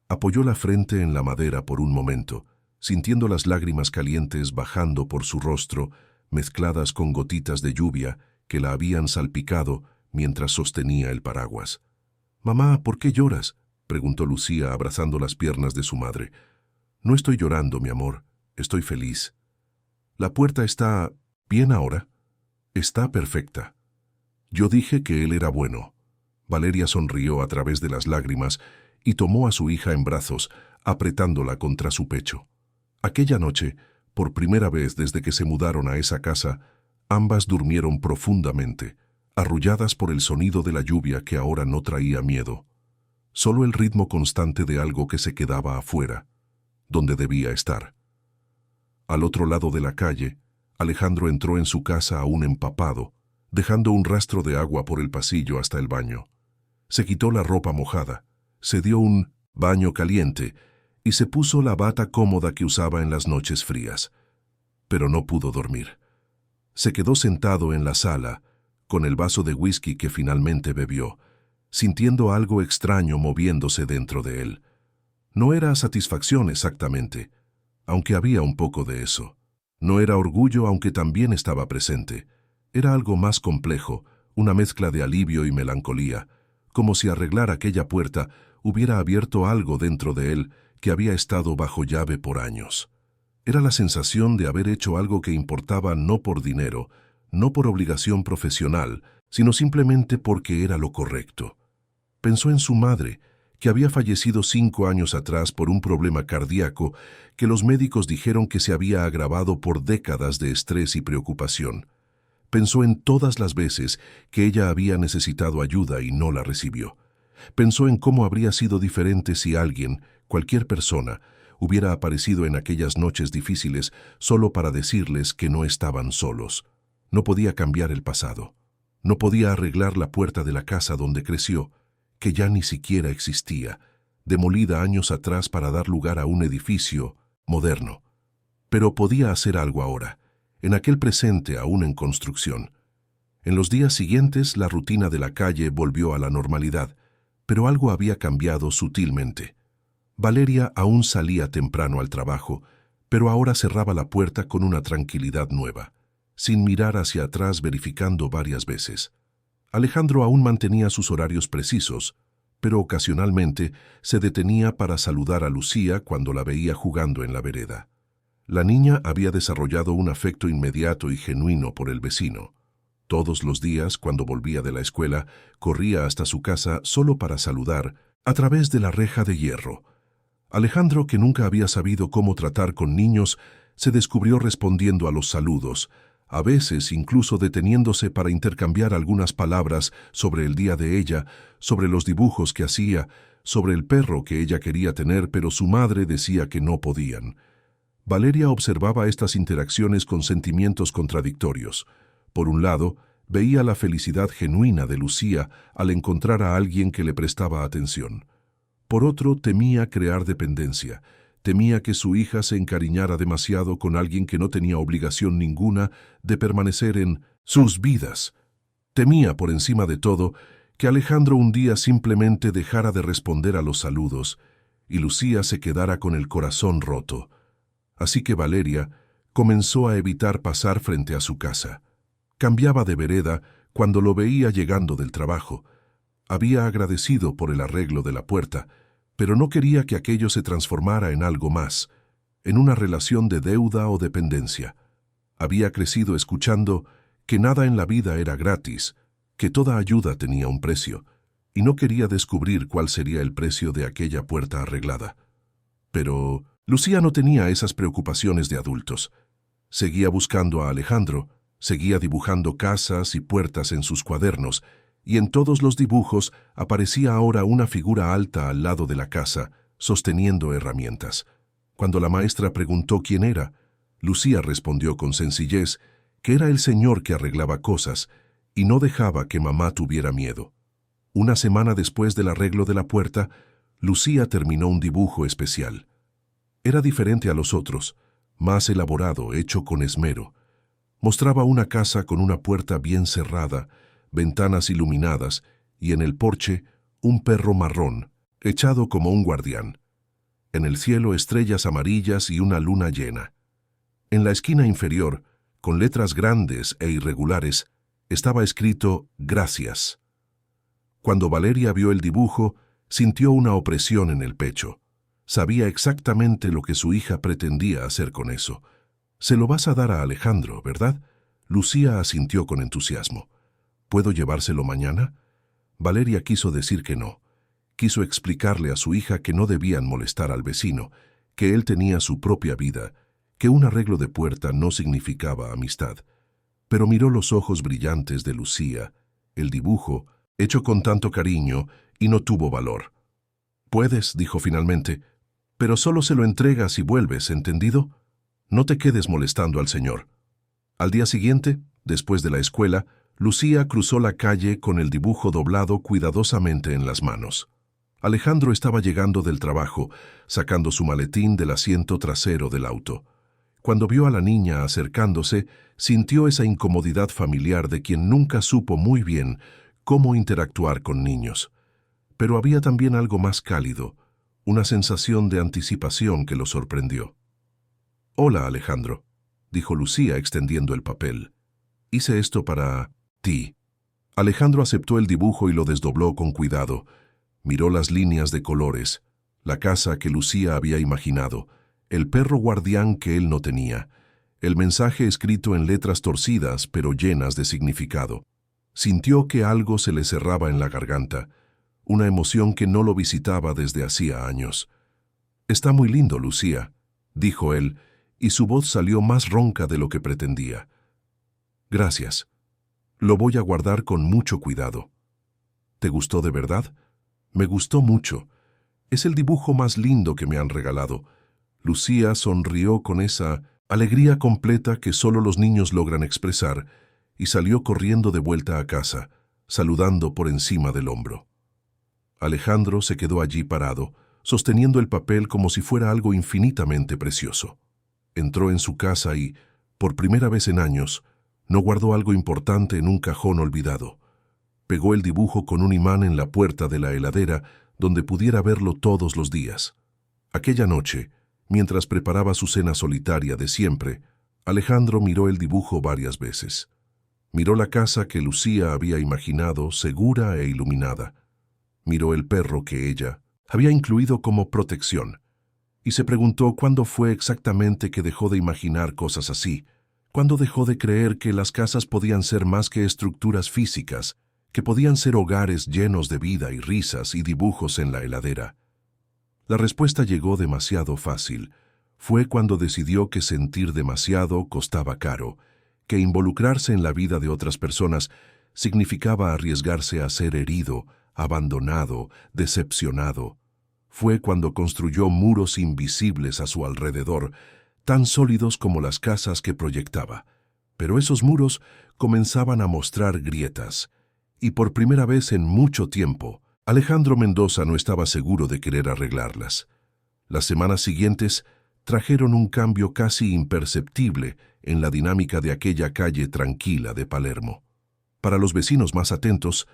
Apoyó la frente en la madera por un momento, sintiendo las lágrimas calientes bajando por su rostro, mezcladas con gotitas de lluvia que la habían salpicado mientras sostenía el paraguas. «Mamá, ¿por qué lloras?», preguntó Lucía abrazando las piernas de su madre. «No estoy llorando, mi amor, estoy feliz». «¿La puerta está bien ahora?» «Está perfecta». «Yo dije que él era bueno». Valeria sonrió a través de las lágrimas y tomó a su hija en brazos, apretándola contra su pecho. Aquella noche, por primera vez desde que se mudaron a esa casa, ambas durmieron profundamente, arrulladas por el sonido de la lluvia que ahora no traía miedo. Solo el ritmo constante de algo que se quedaba afuera, donde debía estar. Al otro lado de la calle, Alejandro entró en su casa aún empapado, dejando un rastro de agua por el pasillo hasta el baño. Se quitó la ropa mojada, se dio un baño caliente y se puso la bata cómoda que usaba en las noches frías. Pero no pudo dormir. Se quedó sentado en la sala, con el vaso de whisky que finalmente bebió, sintiendo algo extraño moviéndose dentro de él. No era satisfacción exactamente, aunque había un poco de eso. No era orgullo, aunque también estaba presente. Era algo más complejo, una mezcla de alivio y melancolía, como si arreglar aquella puerta hubiera abierto algo dentro de él que había estado bajo llave por años. Era la sensación de haber hecho algo que importaba no por dinero, no por obligación profesional, sino simplemente porque era lo correcto. Pensó en su madre, que había fallecido 5 años atrás por un problema cardíaco que los médicos dijeron que se había agravado por décadas de estrés y preocupación. Pensó en todas las veces que ella había necesitado ayuda y no la recibió. Pensó en cómo habría sido diferente si alguien, cualquier persona, hubiera aparecido en aquellas noches difíciles solo para decirles que no estaban solos. No podía cambiar el pasado. No podía arreglar la puerta de la casa donde creció, que ya ni siquiera existía, demolida años atrás para dar lugar a un edificio moderno. Pero podía hacer algo ahora, en aquel presente aún en construcción. En los días siguientes la rutina de la calle volvió a la normalidad, pero algo había cambiado sutilmente. Valeria aún salía temprano al trabajo, pero ahora cerraba la puerta con una tranquilidad nueva, sin mirar hacia atrás, verificando varias veces. Alejandro aún mantenía sus horarios precisos, pero ocasionalmente se detenía para saludar a Lucía cuando la veía jugando en la vereda. La niña había desarrollado un afecto inmediato y genuino por el vecino. Todos los días, cuando volvía de la escuela, corría hasta su casa solo para saludar, a través de la reja de hierro. Alejandro, que nunca había sabido cómo tratar con niños, se descubrió respondiendo a los saludos, a veces incluso deteniéndose para intercambiar algunas palabras sobre el día de ella, sobre los dibujos que hacía, sobre el perro que ella quería tener, pero su madre decía que no podían. Valeria observaba estas interacciones con sentimientos contradictorios. Por un lado, veía la felicidad genuina de Lucía al encontrar a alguien que le prestaba atención. Por otro, temía crear dependencia. Temía que su hija se encariñara demasiado con alguien que no tenía obligación ninguna de permanecer en sus vidas. Temía, por encima de todo, que Alejandro un día simplemente dejara de responder a los saludos y Lucía se quedara con el corazón roto. Así que Valeria, comenzó a evitar pasar frente a su casa. Cambiaba de vereda cuando lo veía llegando del trabajo. Había agradecido por el arreglo de la puerta, pero no quería que aquello se transformara en algo más, en una relación de deuda o dependencia. Había crecido escuchando que nada en la vida era gratis, que toda ayuda tenía un precio, y no quería descubrir cuál sería el precio de aquella puerta arreglada. Pero Lucía no tenía esas preocupaciones de adultos. Seguía buscando a Alejandro, seguía dibujando casas y puertas en sus cuadernos, y en todos los dibujos aparecía ahora una figura alta al lado de la casa, sosteniendo herramientas. Cuando la maestra preguntó quién era, Lucía respondió con sencillez que era el señor que arreglaba cosas y no dejaba que mamá tuviera miedo. Una semana después del arreglo de la puerta, Lucía terminó un dibujo especial. Era diferente a los otros, más elaborado, hecho con esmero. Mostraba una casa con una puerta bien cerrada, ventanas iluminadas y en el porche un perro marrón, echado como un guardián. En el cielo estrellas amarillas y una luna llena. En la esquina inferior, con letras grandes e irregulares, estaba escrito «Gracias». Cuando Valeria vio el dibujo, sintió una opresión en el pecho. Sabía exactamente lo que su hija pretendía hacer con eso. «Se lo vas a dar a Alejandro, ¿verdad?». Lucía asintió con entusiasmo. «¿Puedo llevárselo mañana?». Valeria quiso decir que no. Quiso explicarle a su hija que no debían molestar al vecino, que él tenía su propia vida, que un arreglo de puerta no significaba amistad. Pero miró los ojos brillantes de Lucía, el dibujo, hecho con tanto cariño, y no tuvo valor. «Puedes», dijo finalmente, «pero solo se lo entregas y vuelves, ¿entendido? No te quedes molestando al señor». Al día siguiente, después de la escuela, Lucía cruzó la calle con el dibujo doblado cuidadosamente en las manos. Alejandro estaba llegando del trabajo, sacando su maletín del asiento trasero del auto. Cuando vio a la niña acercándose, sintió esa incomodidad familiar de quien nunca supo muy bien cómo interactuar con niños. Pero había también algo más cálido, una sensación de anticipación que lo sorprendió. «Hola, Alejandro», dijo Lucía extendiendo el papel. «Hice esto para ti». Alejandro aceptó el dibujo y lo desdobló con cuidado. Miró las líneas de colores, la casa que Lucía había imaginado, el perro guardián que él no tenía, el mensaje escrito en letras torcidas pero llenas de significado. Sintió que algo se le cerraba en la garganta, una emoción que no lo visitaba desde hacía años. «Está muy lindo, Lucía», dijo él, y su voz salió más ronca de lo que pretendía. «Gracias. Lo voy a guardar con mucho cuidado». «¿Te gustó de verdad?». «Me gustó mucho. Es el dibujo más lindo que me han regalado». Lucía sonrió con esa alegría completa que solo los niños logran expresar y salió corriendo de vuelta a casa, saludando por encima del hombro. Alejandro se quedó allí parado, sosteniendo el papel como si fuera algo infinitamente precioso. Entró en su casa y, por primera vez en años, no guardó algo importante en un cajón olvidado. Pegó el dibujo con un imán en la puerta de la heladera donde pudiera verlo todos los días. Aquella noche, mientras preparaba su cena solitaria de siempre, Alejandro miró el dibujo varias veces. Miró la casa que Lucía había imaginado segura e iluminada. Miró el perro que ella había incluido como protección. Y se preguntó cuándo fue exactamente que dejó de imaginar cosas así, cuándo dejó de creer que las casas podían ser más que estructuras físicas, que podían ser hogares llenos de vida y risas y dibujos en la heladera. La respuesta llegó demasiado fácil. Fue cuando decidió que sentir demasiado costaba caro, que involucrarse en la vida de otras personas significaba arriesgarse a ser herido, abandonado, decepcionado. Fue cuando construyó muros invisibles a su alrededor, tan sólidos como las casas que proyectaba. Pero esos muros comenzaban a mostrar grietas, y por primera vez en mucho tiempo, Alejandro Mendoza no estaba seguro de querer arreglarlas. Las semanas siguientes trajeron un cambio casi imperceptible en la dinámica de aquella calle tranquila de Palermo. Para los vecinos más atentos,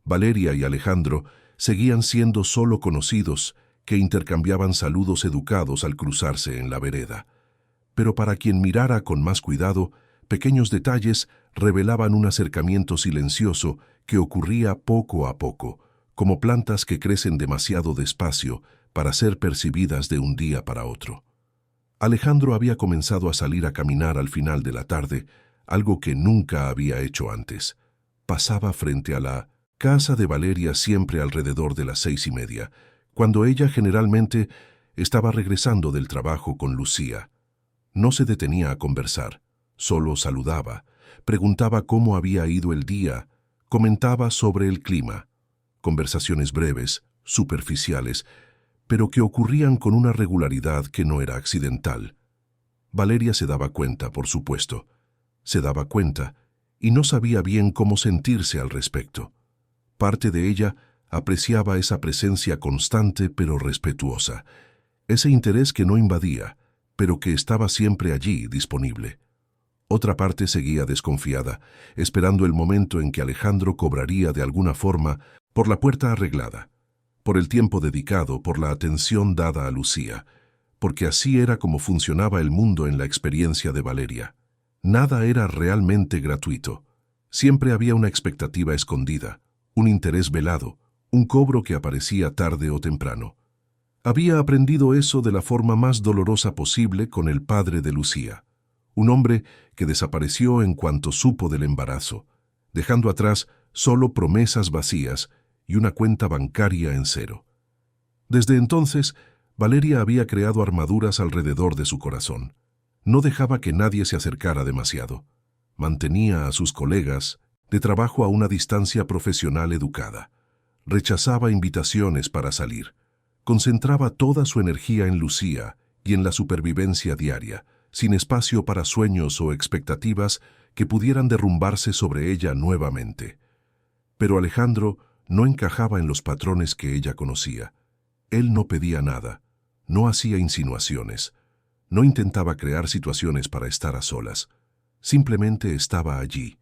Valeria y Alejandro seguían siendo solo conocidos que intercambiaban saludos educados al cruzarse en la vereda. pero para quien mirara con más cuidado, pequeños detalles revelaban un acercamiento silencioso que ocurría poco a poco, como plantas que crecen demasiado despacio para ser percibidas de un día para otro. Alejandro había comenzado a salir a caminar al final de la tarde, algo que nunca había hecho antes. Pasaba frente a la casa de Valeria siempre alrededor de las 6:30, cuando ella generalmente estaba regresando del trabajo con Lucía. No se detenía a conversar, solo saludaba, preguntaba cómo había ido el día, comentaba sobre el clima. Conversaciones breves, superficiales, pero que ocurrían con una regularidad que no era accidental. Valeria se daba cuenta, por supuesto. Se daba cuenta y no sabía bien cómo sentirse al respecto. Parte de ella apreciaba esa presencia constante pero respetuosa, ese interés que no invadía, pero que estaba siempre allí, disponible. Otra parte seguía desconfiada, esperando el momento en que Alejandro cobraría de alguna forma por la puerta arreglada, por el tiempo dedicado, por la atención dada a Lucía, porque así era como funcionaba el mundo en la experiencia de Valeria. Nada era realmente gratuito. Siempre había una expectativa escondida, un interés velado, un cobro que aparecía tarde o temprano. Había aprendido eso de la forma más dolorosa posible con el padre de Lucía, un hombre que desapareció en cuanto supo del embarazo, dejando atrás solo promesas vacías y una cuenta bancaria en cero. Desde entonces, Valeria había creado armaduras alrededor de su corazón. No dejaba que nadie se acercara demasiado. Mantenía a sus colegas de trabajo a una distancia profesional educada. Rechazaba invitaciones para salir. Concentraba toda su energía en Lucía y en la supervivencia diaria, sin espacio para sueños o expectativas que pudieran derrumbarse sobre ella nuevamente. Pero Alejandro no encajaba en los patrones que ella conocía. Él no pedía nada, no hacía insinuaciones, no intentaba crear situaciones para estar a solas. Simplemente estaba allí,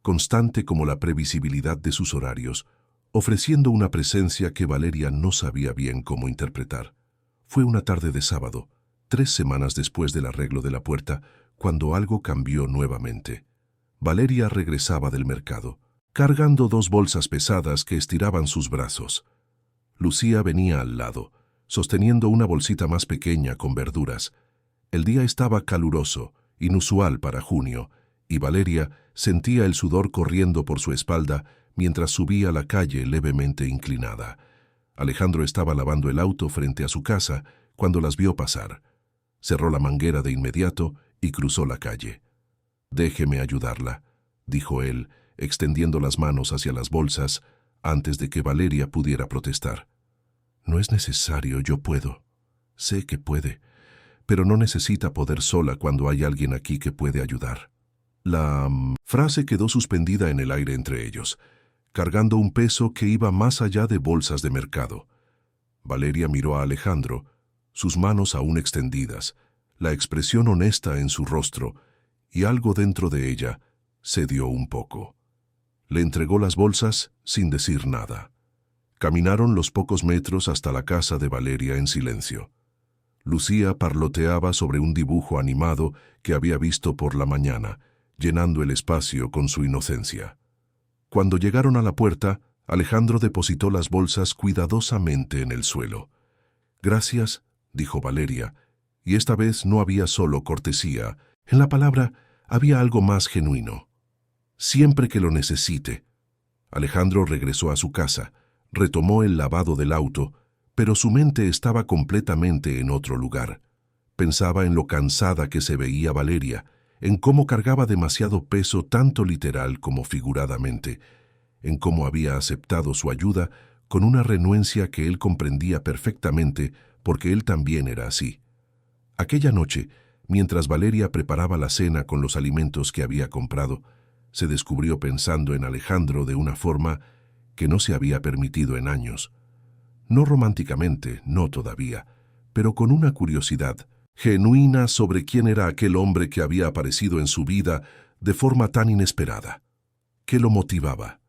constante como la previsibilidad de sus horarios, ofreciendo una presencia que Valeria no sabía bien cómo interpretar. Fue una tarde de sábado, 3 semanas después del arreglo de la puerta, cuando algo cambió nuevamente. Valeria regresaba del mercado, cargando 2 bolsas pesadas que estiraban sus brazos. Lucía venía al lado, sosteniendo una bolsita más pequeña con verduras. El día estaba caluroso, inusual para junio, y Valeria sentía el sudor corriendo por su espalda mientras subía la calle levemente inclinada. Alejandro estaba lavando el auto frente a su casa cuando las vio pasar. Cerró la manguera de inmediato y cruzó la calle. «Déjeme ayudarla», dijo él, extendiendo las manos hacia las bolsas antes de que Valeria pudiera protestar. «No es necesario, yo puedo. Sé que puede, pero no necesita poder sola cuando hay alguien aquí que puede ayudar». La frase quedó suspendida en el aire entre ellos, cargando un peso que iba más allá de bolsas de mercado. Valeria miró a Alejandro, sus manos aún extendidas, la expresión honesta en su rostro, y algo dentro de ella cedió un poco. Le entregó las bolsas sin decir nada. Caminaron los pocos metros hasta la casa de Valeria en silencio. Lucía parloteaba sobre un dibujo animado que había visto por la mañana, llenando el espacio con su inocencia. Cuando llegaron a la puerta, Alejandro depositó las bolsas cuidadosamente en el suelo. «Gracias», dijo Valeria, y esta vez no había solo cortesía. En la palabra había algo más genuino. «Siempre que lo necesite». Alejandro regresó a su casa, retomó el lavado del auto, pero su mente estaba completamente en otro lugar. Pensaba en lo cansada que se veía Valeria, en cómo cargaba demasiado peso tanto literal como figuradamente, en cómo había aceptado su ayuda con una renuencia que él comprendía perfectamente porque él también era así. Aquella noche, mientras Valeria preparaba la cena con los alimentos que había comprado, se descubrió pensando en Alejandro de una forma que no se había permitido en años. No románticamente, no todavía, pero con una curiosidad genuina sobre quién era aquel hombre que había aparecido en su vida de forma tan inesperada. ¿Qué lo motivaba?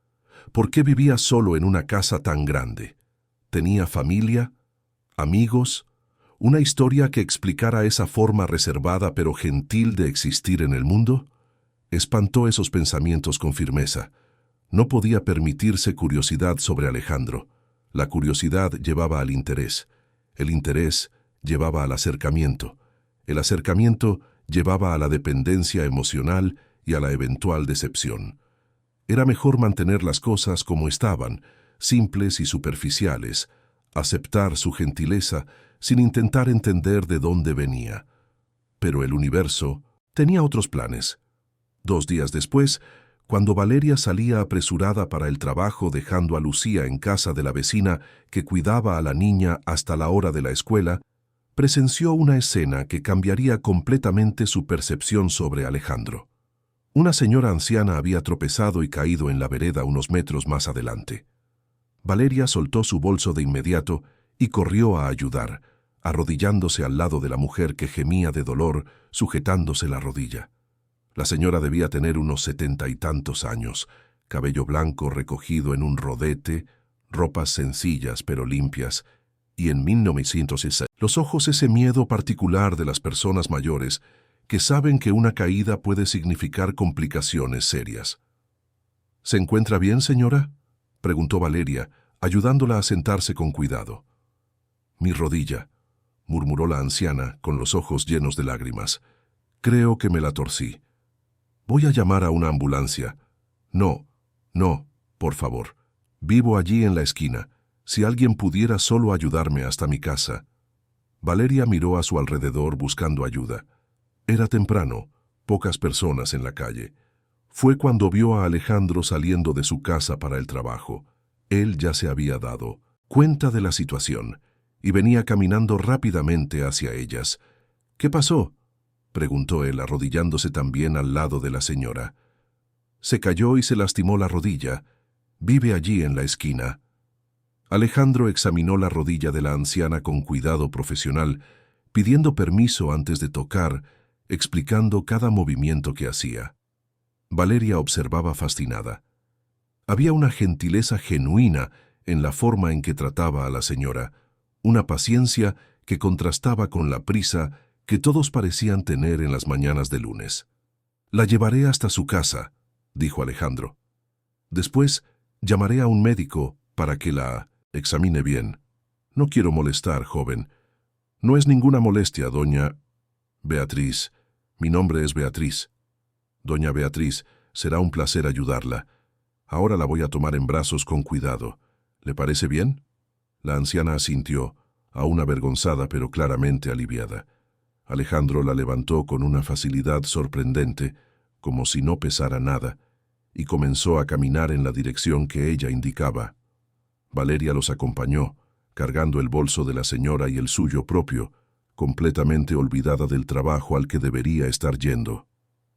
¿Por qué vivía solo en una casa tan grande? ¿Tenía familia? ¿Amigos? ¿Una historia que explicara esa forma reservada pero gentil de existir en el mundo? Espantó esos pensamientos con firmeza. No podía permitirse curiosidad sobre Alejandro. La curiosidad llevaba al interés. El interés llevaba al acercamiento. El acercamiento llevaba a la dependencia emocional y a la eventual decepción. Era mejor mantener las cosas como estaban, simples y superficiales, aceptar su gentileza sin intentar entender de dónde venía. Pero el universo tenía otros planes. 2 días después, cuando Valeria salía apresurada para el trabajo dejando a Lucía en casa de la vecina que cuidaba a la niña hasta la hora de la escuela, presenció una escena que cambiaría completamente su percepción sobre Alejandro. Una señora anciana había tropezado y caído en la vereda unos metros más adelante. Valeria soltó su bolso de inmediato y corrió a ayudar, arrodillándose al lado de la mujer que gemía de dolor, sujetándose la rodilla. La señora debía tener unos 70 y tantos años, cabello blanco recogido en un rodete, ropas sencillas pero limpias, y en 1906, los ojos ese miedo particular de las personas mayores que saben que una caída puede significar complicaciones serias. ¿Se encuentra bien, señora?, preguntó Valeria, ayudándola a sentarse con cuidado. Mi rodilla, murmuró la anciana con los ojos llenos de lágrimas. Creo que me la torcí. Voy a llamar a una ambulancia. No, por favor. Vivo allí en la esquina. Si alguien pudiera solo ayudarme hasta mi casa. Valeria miró a su alrededor buscando ayuda. Era temprano, pocas personas en la calle. Fue cuando vio a Alejandro saliendo de su casa para el trabajo. Él ya se había dado cuenta de la situación y venía caminando rápidamente hacia ellas. ¿Qué pasó?, preguntó él, arrodillándose también al lado de la señora. Se cayó y se lastimó la rodilla. Vive allí en la esquina. Alejandro examinó la rodilla de la anciana con cuidado profesional, pidiendo permiso antes de tocar, explicando cada movimiento que hacía. Valeria observaba fascinada. Había una gentileza genuina en la forma en que trataba a la señora, una paciencia que contrastaba con la prisa que todos parecían tener en las mañanas de lunes. La llevaré hasta su casa, dijo Alejandro. Después llamaré a un médico para que la examine bien. No quiero molestar, joven. No es ninguna molestia, doña Beatriz. Mi nombre es Beatriz. Doña Beatriz, será un placer ayudarla. Ahora la voy a tomar en brazos con cuidado. ¿Le parece bien? La anciana asintió, aún avergonzada pero claramente aliviada. Alejandro la levantó con una facilidad sorprendente, como si no pesara nada, y comenzó a caminar en la dirección que ella indicaba. Valeria los acompañó, cargando el bolso de la señora y el suyo propio, completamente olvidada del trabajo al que debería estar yendo.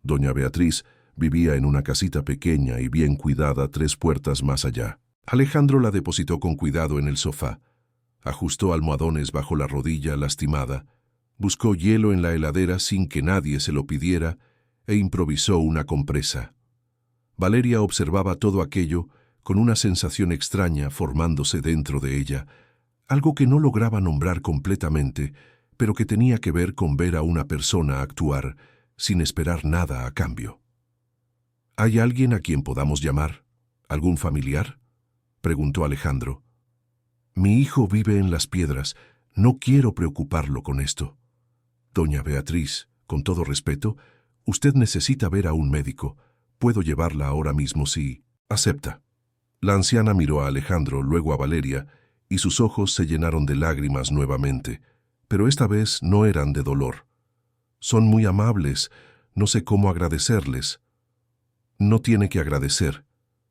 Doña Beatriz vivía en una casita pequeña y bien cuidada 3 puertas más allá. Alejandro la depositó con cuidado en el sofá, ajustó almohadones bajo la rodilla lastimada, buscó hielo en la heladera sin que nadie se lo pidiera e improvisó una compresa. Valeria observaba todo aquello con una sensación extraña formándose dentro de ella, algo que no lograba nombrar completamente, pero que tenía que ver con ver a una persona actuar sin esperar nada a cambio. ¿Hay alguien a quien podamos llamar? ¿Algún familiar?, preguntó Alejandro. Mi hijo vive en Las Piedras. No quiero preocuparlo con esto. Doña Beatriz, con todo respeto, usted necesita ver a un médico. Puedo llevarla ahora mismo si acepta. La anciana miró a Alejandro, luego a Valeria, y sus ojos se llenaron de lágrimas nuevamente, pero esta vez no eran de dolor. Son muy amables, no sé cómo agradecerles. No tiene que agradecer,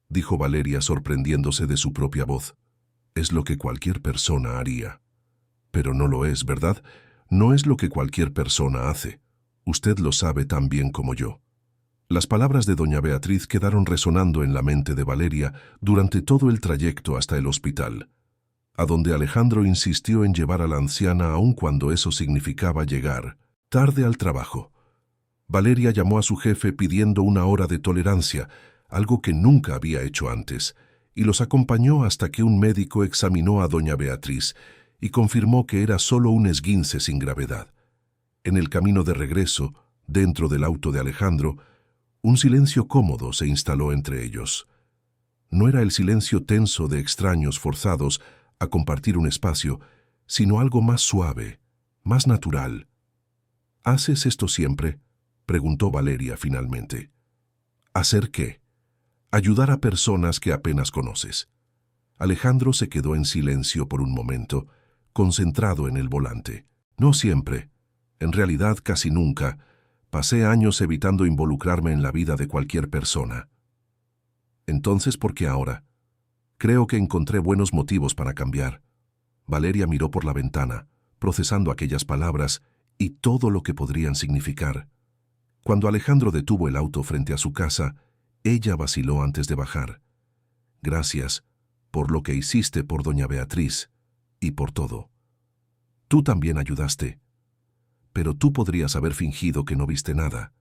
dijo Valeria sorprendiéndose de su propia voz. Es lo que cualquier persona haría. Pero no lo es, ¿verdad? No es lo que cualquier persona hace. Usted lo sabe tan bien como yo. Las palabras de doña Beatriz quedaron resonando en la mente de Valeria durante todo el trayecto hasta el hospital, a donde Alejandro insistió en llevar a la anciana aun cuando eso significaba llegar tarde al trabajo. Valeria llamó a su jefe pidiendo una hora de tolerancia, algo que nunca había hecho antes, y los acompañó hasta que un médico examinó a doña Beatriz y confirmó que era solo un esguince sin gravedad. En el camino de regreso, dentro del auto de Alejandro, un silencio cómodo se instaló entre ellos. No era el silencio tenso de extraños forzados a compartir un espacio, sino algo más suave, más natural. ¿Haces esto siempre?, preguntó Valeria finalmente. ¿Hacer qué? Ayudar a personas que apenas conoces. Alejandro se quedó en silencio por un momento, concentrado en el volante. No siempre. En realidad, casi nunca. Pasé años evitando involucrarme en la vida de cualquier persona. Entonces, ¿por qué ahora? Creo que encontré buenos motivos para cambiar. Valeria miró por la ventana, procesando aquellas palabras y todo lo que podrían significar. Cuando Alejandro detuvo el auto frente a su casa, ella vaciló antes de bajar. Gracias por lo que hiciste por doña Beatriz y por todo. Tú también ayudaste. Pero tú podrías haber fingido que no viste nada.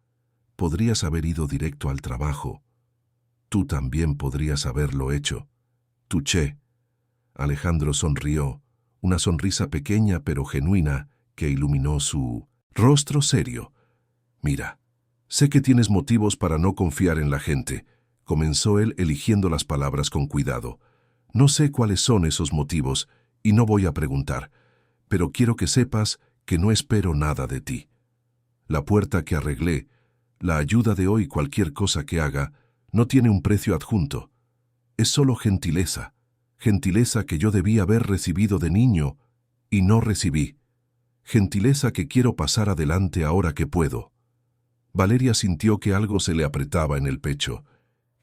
Podrías haber ido directo al trabajo. Tú también podrías haberlo hecho. Tuché. Alejandro sonrió, una sonrisa pequeña pero genuina que iluminó su rostro serio. Mira, sé que tienes motivos para no confiar en la gente, comenzó él eligiendo las palabras con cuidado. No sé cuáles son esos motivos y no voy a preguntar, pero quiero que sepas que no espero nada de ti. La puerta que arreglé, la ayuda de hoy, cualquier cosa que haga, no tiene un precio adjunto. Es solo gentileza, gentileza que yo debí haber recibido de niño y no recibí. Gentileza que quiero pasar adelante ahora que puedo. Valeria sintió que algo se le apretaba en el pecho.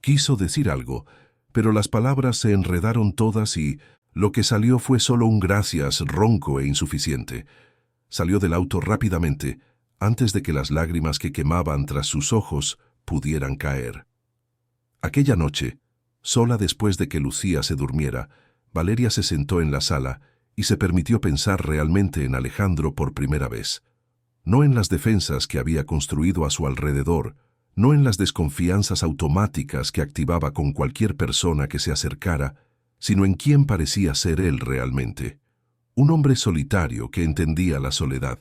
Quiso decir algo, pero las palabras se enredaron todas y lo que salió fue solo un gracias ronco e insuficiente. Salió del auto rápidamente, antes de que las lágrimas que quemaban tras sus ojos pudieran caer. Aquella noche, sola después de que Lucía se durmiera, Valeria se sentó en la sala y se permitió pensar realmente en Alejandro por primera vez. No en las defensas que había construido a su alrededor, no en las desconfianzas automáticas que activaba con cualquier persona que se acercara, sino en quién parecía ser él realmente. Un hombre solitario que entendía la soledad.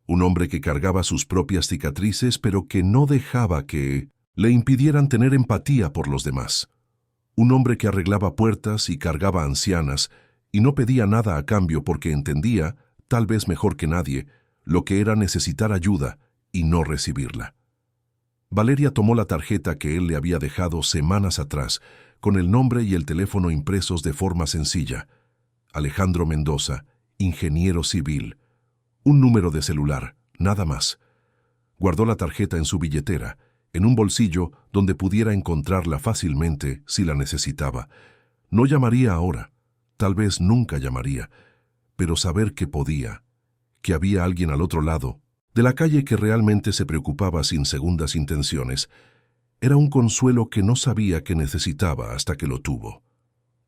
Un hombre que cargaba sus propias cicatrices pero que no dejaba que le impidieran tener empatía por los demás. Un hombre que arreglaba puertas y cargaba ancianas y no pedía nada a cambio porque entendía, tal vez mejor que nadie, lo que era necesitar ayuda y no recibirla. Valeria tomó la tarjeta que él le había dejado semanas atrás, con el nombre y el teléfono impresos de forma sencilla. Alejandro Mendoza, ingeniero civil. Un número de celular, nada más. Guardó la tarjeta en su billetera, en un bolsillo donde pudiera encontrarla fácilmente si la necesitaba. No llamaría ahora, tal vez nunca llamaría, pero saber que podía, que había alguien al otro lado, de la calle que realmente se preocupaba sin segundas intenciones, era un consuelo que no sabía que necesitaba hasta que lo tuvo.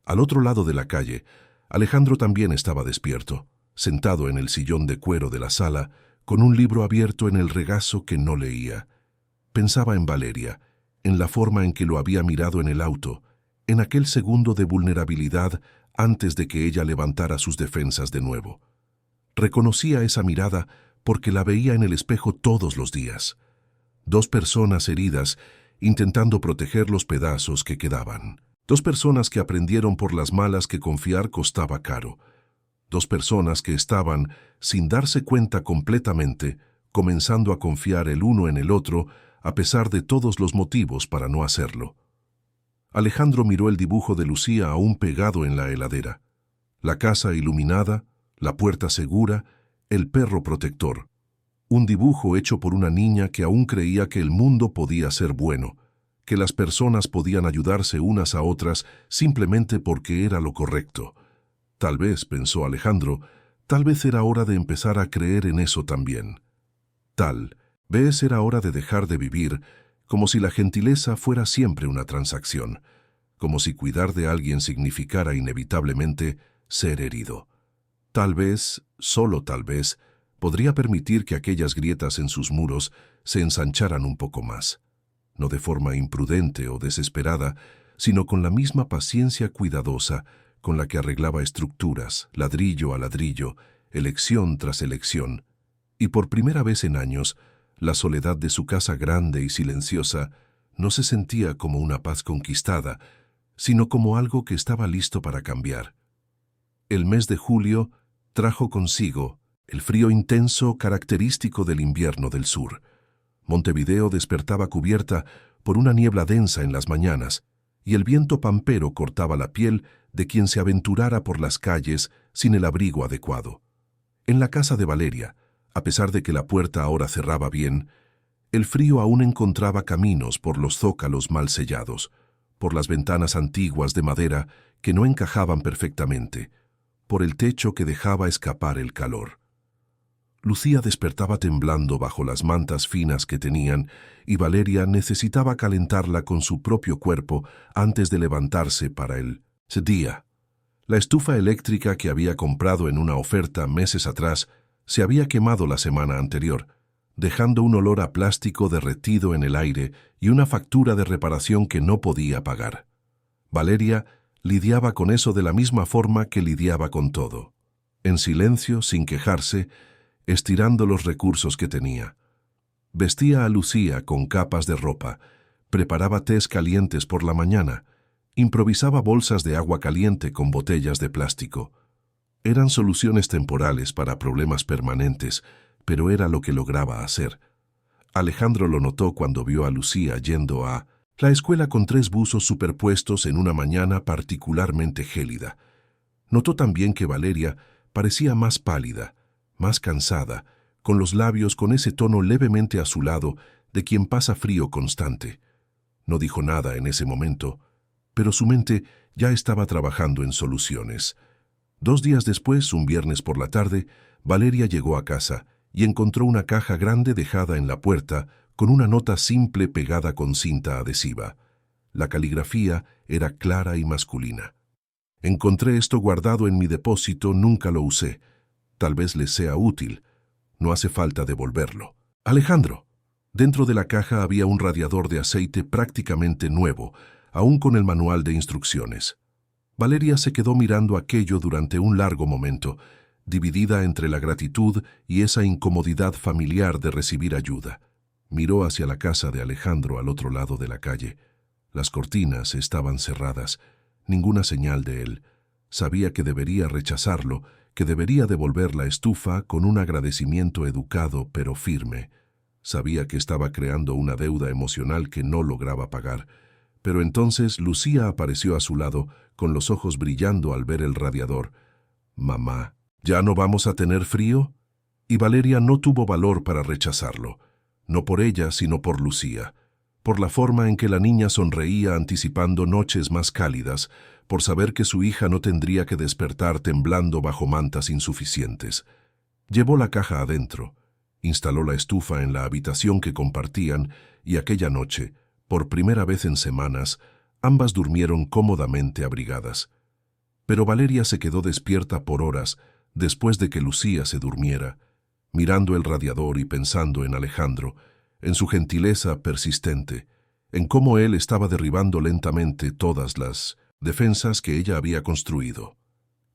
Al otro lado de la calle, Alejandro también estaba despierto, sentado en el sillón de cuero de la sala, con un libro abierto en el regazo que no leía. Pensaba en Valeria, en la forma en que lo había mirado en el auto, en aquel segundo de vulnerabilidad antes de que ella levantara sus defensas de nuevo. Reconocía esa mirada porque la veía en el espejo todos los días. Dos personas heridas intentando proteger los pedazos que quedaban. Dos personas que aprendieron por las malas que confiar costaba caro. Dos personas que estaban, sin darse cuenta completamente, comenzando a confiar el uno en el otro, a pesar de todos los motivos para no hacerlo. Alejandro miró el dibujo de Lucía aún pegado en la heladera. La casa iluminada, la puerta segura, el perro protector. Un dibujo hecho por una niña que aún creía que el mundo podía ser bueno, que las personas podían ayudarse unas a otras simplemente porque era lo correcto. Tal vez, pensó Alejandro, tal vez era hora de empezar a creer en eso también. Tal vez era hora de dejar de vivir como si la gentileza fuera siempre una transacción, como si cuidar de alguien significara inevitablemente ser herido. Tal vez, solo tal vez, podría permitir que aquellas grietas en sus muros se ensancharan un poco más, no de forma imprudente o desesperada, sino con la misma paciencia cuidadosa con la que arreglaba estructuras, ladrillo a ladrillo, elección tras elección, y por primera vez en años, la soledad de su casa grande y silenciosa no se sentía como una paz conquistada, sino como algo que estaba listo para cambiar. El mes de julio trajo consigo el frío intenso característico del invierno del sur. Montevideo despertaba cubierta por una niebla densa en las mañanas, y el viento pampero cortaba la piel de quien se aventurara por las calles sin el abrigo adecuado. En la casa de Valeria, a pesar de que la puerta ahora cerraba bien, el frío aún encontraba caminos por los zócalos mal sellados, por las ventanas antiguas de madera que no encajaban perfectamente, por el techo que dejaba escapar el calor. Lucía despertaba temblando bajo las mantas finas que tenían y Valeria necesitaba calentarla con su propio cuerpo antes de levantarse para el día. La estufa eléctrica que había comprado en una oferta meses atrás se había quemado la semana anterior, dejando un olor a plástico derretido en el aire y una factura de reparación que no podía pagar. Valeria lidiaba con eso de la misma forma que lidiaba con todo, en silencio, sin quejarse, estirando los recursos que tenía. Vestía a Lucía con capas de ropa, preparaba tés calientes por la mañana, improvisaba bolsas de agua caliente con botellas de plástico. Eran soluciones temporales para problemas permanentes, pero era lo que lograba hacer. Alejandro lo notó cuando vio a Lucía yendo a la escuela con 3 buzos superpuestos en una mañana particularmente gélida. Notó también que Valeria parecía más pálida, más cansada, con los labios con ese tono levemente azulado de quien pasa frío constante. No dijo nada en ese momento, pero su mente ya estaba trabajando en soluciones. 2 días después, un viernes por la tarde, Valeria llegó a casa y encontró una caja grande dejada en la puerta con una nota simple pegada con cinta adhesiva. La caligrafía era clara y masculina. Encontré esto guardado en mi depósito, nunca lo usé. Tal vez les sea útil. No hace falta devolverlo. Alejandro. Dentro de la caja había un radiador de aceite prácticamente nuevo, aún con el manual de instrucciones. Valeria se quedó mirando aquello durante un largo momento, dividida entre la gratitud y esa incomodidad familiar de recibir ayuda. Miró hacia la casa de Alejandro al otro lado de la calle. Las cortinas estaban cerradas, ninguna señal de él. Sabía que debería rechazarlo, que debería devolver la estufa con un agradecimiento educado pero firme. Sabía que estaba creando una deuda emocional que no lograba pagar. Pero entonces Lucía apareció a su lado, con los ojos brillando al ver el radiador. «Mamá, ¿ya no vamos a tener frío?» Y Valeria no tuvo valor para rechazarlo. No por ella, sino por Lucía. Por la forma en que la niña sonreía anticipando noches más cálidas, por saber que su hija no tendría que despertar temblando bajo mantas insuficientes. Llevó la caja adentro, instaló la estufa en la habitación que compartían y aquella noche, por primera vez en semanas, ambas durmieron cómodamente abrigadas. Pero Valeria se quedó despierta por horas después de que Lucía se durmiera, mirando el radiador y pensando en Alejandro, en su gentileza persistente, en cómo él estaba derribando lentamente todas las defensas que ella había construido.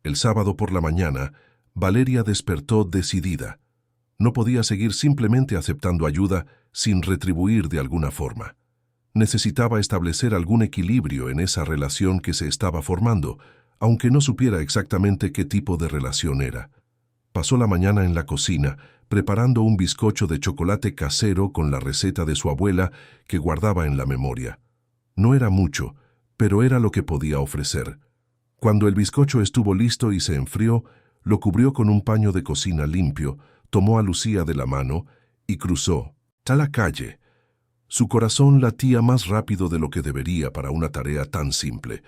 El sábado por la mañana, Valeria despertó decidida. No podía seguir simplemente aceptando ayuda sin retribuir de alguna forma. Necesitaba establecer algún equilibrio en esa relación que se estaba formando, aunque no supiera exactamente qué tipo de relación era. Pasó la mañana en la cocina, preparando un bizcocho de chocolate casero con la receta de su abuela que guardaba en la memoria. No era mucho, pero era lo que podía ofrecer. Cuando el bizcocho estuvo listo y se enfrió, lo cubrió con un paño de cocina limpio, tomó a Lucía de la mano y cruzó a la calle. Su corazón latía más rápido de lo que debería para una tarea tan simple.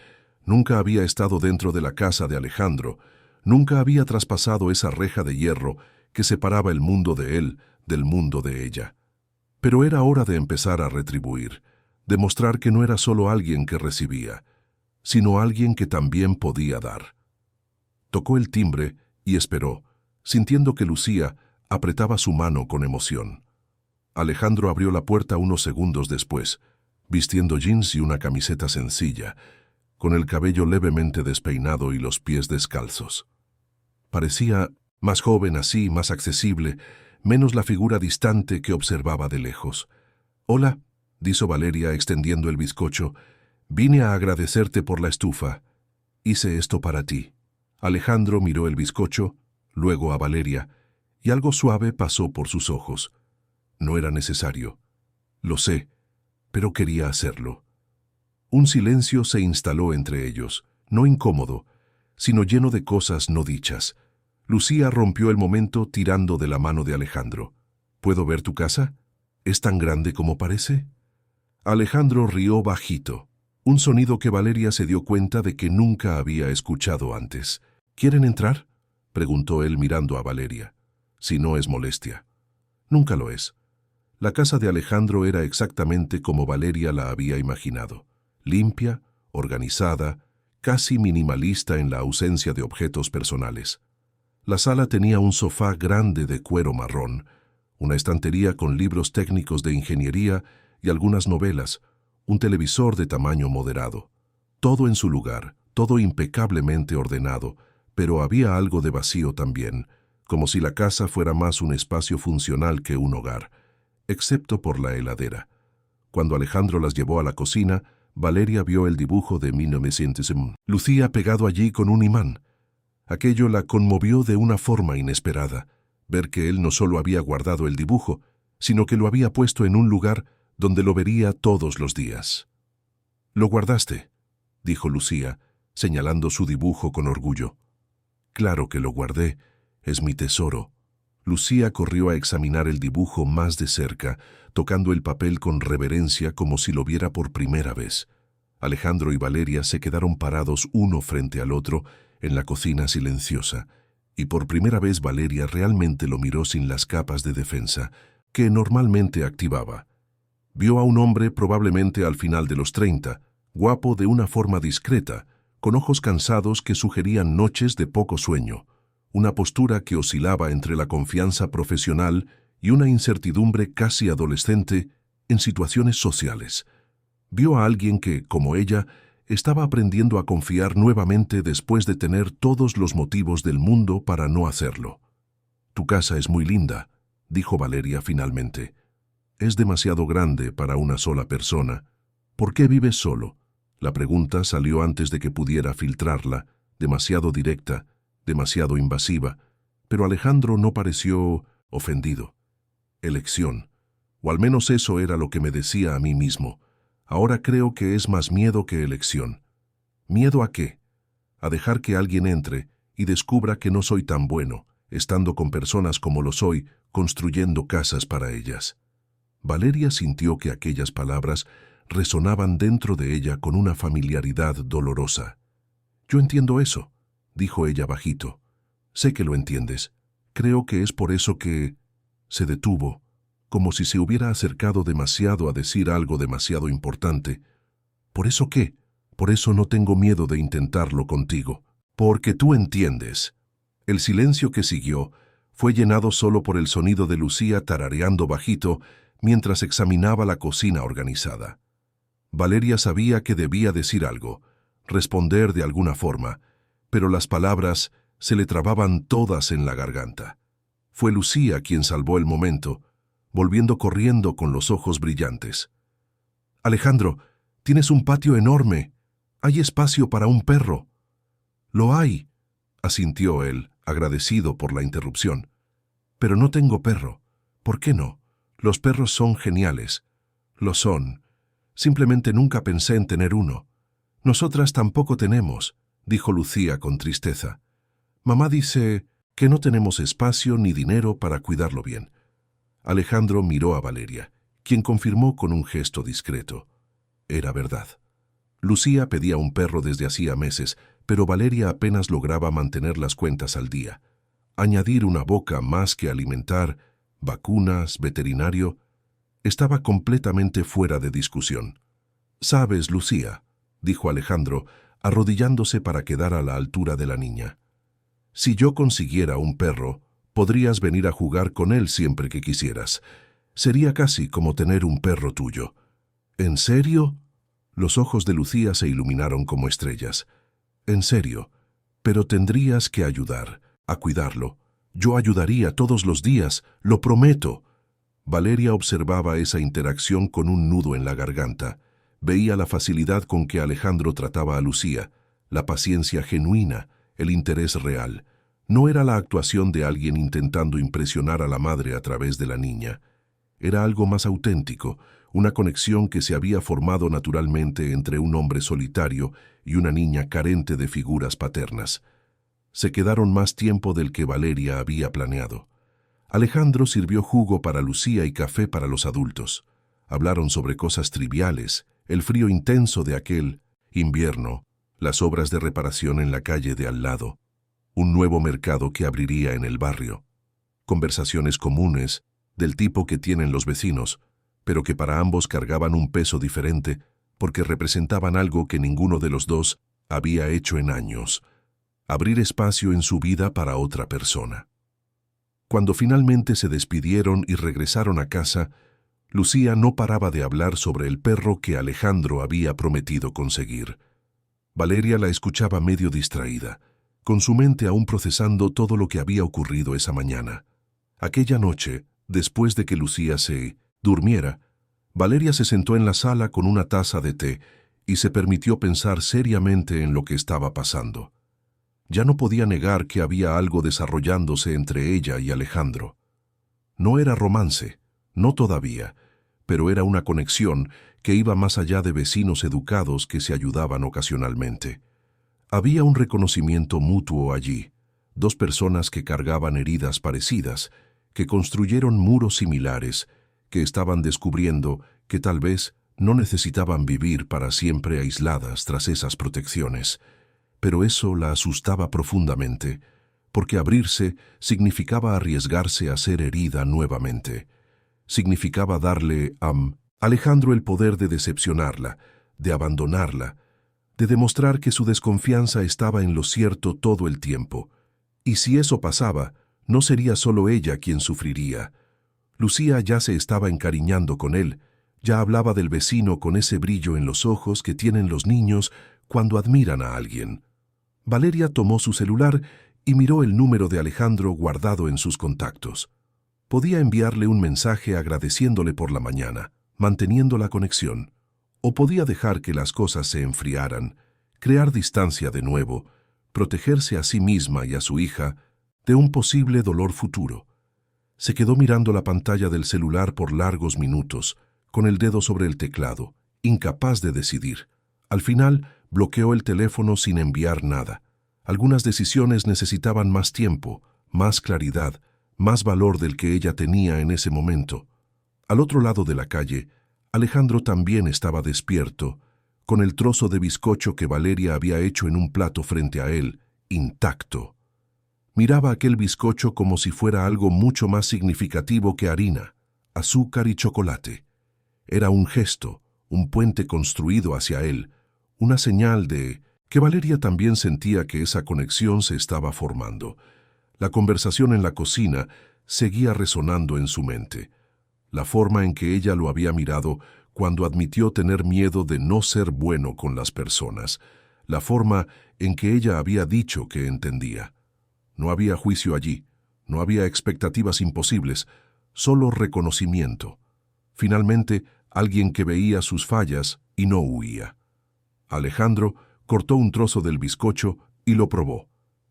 Nunca había estado dentro de la casa de Alejandro, nunca había traspasado esa reja de hierro que separaba el mundo de él del mundo de ella. Pero era hora de empezar a retribuir, demostrar que no era solo alguien que recibía, sino alguien que también podía dar. Tocó el timbre y esperó, sintiendo que Lucía apretaba su mano con emoción. Alejandro abrió la puerta unos segundos después, vistiendo jeans y una camiseta sencilla. con el cabello levemente despeinado y los pies descalzos. Parecía más joven así, más accesible, menos la figura distante que observaba de lejos. «Hola», dijo Valeria extendiendo el bizcocho, «vine a agradecerte por la estufa. Hice esto para ti». Alejandro miró el bizcocho, luego a Valeria, y algo suave pasó por sus ojos. No era necesario. Lo sé, pero quería hacerlo. Un silencio se instaló entre ellos, no incómodo, sino lleno de cosas no dichas. Lucía rompió el momento tirando de la mano de Alejandro. «¿Puedo ver tu casa? ¿Es tan grande como parece?» Alejandro rió bajito, un sonido que Valeria se dio cuenta de que nunca había escuchado antes. «¿Quieren entrar?», preguntó él mirando a Valeria. «Si no es molestia». Nunca lo es. La casa de Alejandro era exactamente como Valeria la había imaginado. Limpia, organizada, casi minimalista en la ausencia de objetos personales. La sala tenía un sofá grande de cuero marrón, una estantería con libros técnicos de ingeniería y algunas novelas, un televisor de tamaño moderado. Todo en su lugar, todo impecablemente ordenado, pero había algo de vacío también, como si la casa fuera más un espacio funcional que un hogar, excepto por la heladera. Cuando Alejandro las llevó a la cocina, Valeria vio el dibujo de 1900. Lucía pegado allí con un imán. Aquello la conmovió de una forma inesperada, ver que él no solo había guardado el dibujo, sino que lo había puesto en un lugar donde lo vería todos los días. «¿Lo guardaste?», dijo Lucía, señalando su dibujo con orgullo. «Claro que lo guardé, es mi tesoro». Lucía corrió a examinar el dibujo más de cerca, tocando el papel con reverencia como si lo viera por primera vez. Alejandro y Valeria se quedaron parados uno frente al otro en la cocina silenciosa, y por primera vez Valeria realmente lo miró sin las capas de defensa que normalmente activaba. Vio a un hombre probablemente al final de los 30, guapo de una forma discreta, con ojos cansados que sugerían noches de poco sueño, una postura que oscilaba entre la confianza profesional y una incertidumbre casi adolescente en situaciones sociales. Vio a alguien que, como ella, estaba aprendiendo a confiar nuevamente después de tener todos los motivos del mundo para no hacerlo. «Tu casa es muy linda», dijo Valeria finalmente. «Es demasiado grande para una sola persona. ¿Por qué vives solo?». La pregunta salió antes de que pudiera filtrarla, demasiado directa, demasiado invasiva, pero Alejandro no pareció ofendido. «Elección. O al menos eso era lo que me decía a mí mismo. Ahora creo que es más miedo que elección». «¿Miedo a qué?». «A dejar que alguien entre y descubra que no soy tan bueno, estando con personas como lo soy, construyendo casas para ellas». Valeria sintió que aquellas palabras resonaban dentro de ella con una familiaridad dolorosa. «Yo entiendo eso», dijo ella bajito. «Sé que lo entiendes. Creo que es por eso que…». Se detuvo, como si se hubiera acercado demasiado a decir algo demasiado importante. «¿Por eso qué? Por eso no tengo miedo de intentarlo contigo. Porque tú entiendes». El silencio que siguió fue llenado solo por el sonido de Lucía tarareando bajito mientras examinaba la cocina organizada. Valeria sabía que debía decir algo, responder de alguna forma, pero las palabras se le trababan todas en la garganta. Fue Lucía quien salvó el momento, volviendo corriendo con los ojos brillantes. «Alejandro, tienes un patio enorme. Hay espacio para un perro». «Lo hay», asintió él, agradecido por la interrupción. «Pero no tengo perro. ¿Por qué no? Los perros son geniales». «Lo son. Simplemente nunca pensé en tener uno». «Nosotras tampoco tenemos», dijo Lucía con tristeza. «Mamá dice que no tenemos espacio ni dinero para cuidarlo bien». Alejandro miró a Valeria, quien confirmó con un gesto discreto. Era verdad. Lucía pedía un perro desde hacía meses, pero Valeria apenas lograba mantener las cuentas al día. Añadir una boca más que alimentar, vacunas, veterinario, estaba completamente fuera de discusión. «Sabes, Lucía», dijo Alejandro, arrodillándose para quedar a la altura de la niña. «Si yo consiguiera un perro, podrías venir a jugar con él siempre que quisieras. Sería casi como tener un perro tuyo». «¿En serio?». Los ojos de Lucía se iluminaron como estrellas. En serio, pero tendrías que ayudar, a cuidarlo. Yo ayudaría todos los días, lo prometo. Valeria observaba esa interacción con un nudo en la garganta. Veía la facilidad con que Alejandro trataba a Lucía, la paciencia genuina, el interés real. No era la actuación de alguien intentando impresionar a la madre a través de la niña. Era algo más auténtico, una conexión que se había formado naturalmente entre un hombre solitario y una niña carente de figuras paternas. Se quedaron más tiempo del que Valeria había planeado. Alejandro sirvió jugo para Lucía y café para los adultos. Hablaron sobre cosas triviales, el frío intenso de aquel invierno, las obras de reparación en la calle de al lado, un nuevo mercado que abriría en el barrio. Conversaciones comunes, del tipo que tienen los vecinos, pero que para ambos cargaban un peso diferente porque representaban algo que ninguno de los dos había hecho en años: abrir espacio en su vida para otra persona. Cuando finalmente se despidieron y regresaron a casa, Lucía no paraba de hablar sobre el perro que Alejandro había prometido conseguir. Valeria la escuchaba medio distraída, con su mente aún procesando todo lo que había ocurrido esa mañana. Aquella noche, después de que Lucía se durmiera, Valeria se sentó en la sala con una taza de té y se permitió pensar seriamente en lo que estaba pasando. Ya no podía negar que había algo desarrollándose entre ella y Alejandro. No era romance, no todavía, pero era una conexión que iba más allá de vecinos educados que se ayudaban ocasionalmente. Había un reconocimiento mutuo allí, dos personas que cargaban heridas parecidas, que construyeron muros similares, que estaban descubriendo que tal vez no necesitaban vivir para siempre aisladas tras esas protecciones. Pero eso la asustaba profundamente, porque abrirse significaba arriesgarse a ser herida nuevamente. Significaba darle a Alejandro el poder de decepcionarla, de abandonarla, de demostrar que su desconfianza estaba en lo cierto todo el tiempo. Y si eso pasaba, no sería solo ella quien sufriría. Lucía ya se estaba encariñando con él, ya hablaba del vecino con ese brillo en los ojos que tienen los niños cuando admiran a alguien. Valeria tomó su celular y miró el número de Alejandro guardado en sus contactos. Podía enviarle un mensaje agradeciéndole por la mañana, manteniendo la conexión, o podía dejar que las cosas se enfriaran, crear distancia de nuevo, protegerse a sí misma y a su hija de un posible dolor futuro. Se quedó mirando la pantalla del celular por largos minutos, con el dedo sobre el teclado, incapaz de decidir. Al final, bloqueó el teléfono sin enviar nada. Algunas decisiones necesitaban más tiempo, más claridad, más valor del que ella tenía en ese momento. Al otro lado de la calle, Alejandro también estaba despierto, con el trozo de bizcocho que Valeria había hecho en un plato frente a él, intacto. Miraba aquel bizcocho como si fuera algo mucho más significativo que harina, azúcar y chocolate. Era un gesto, un puente construido hacia él, una señal de que Valeria también sentía que esa conexión se estaba formando. La conversación en la cocina seguía resonando en su mente. La forma en que ella lo había mirado cuando admitió tener miedo de no ser bueno con las personas. La forma en que ella había dicho que entendía. No había juicio allí, no había expectativas imposibles, solo reconocimiento. Finalmente, alguien que veía sus fallas y no huía. Alejandro cortó un trozo del bizcocho y lo probó.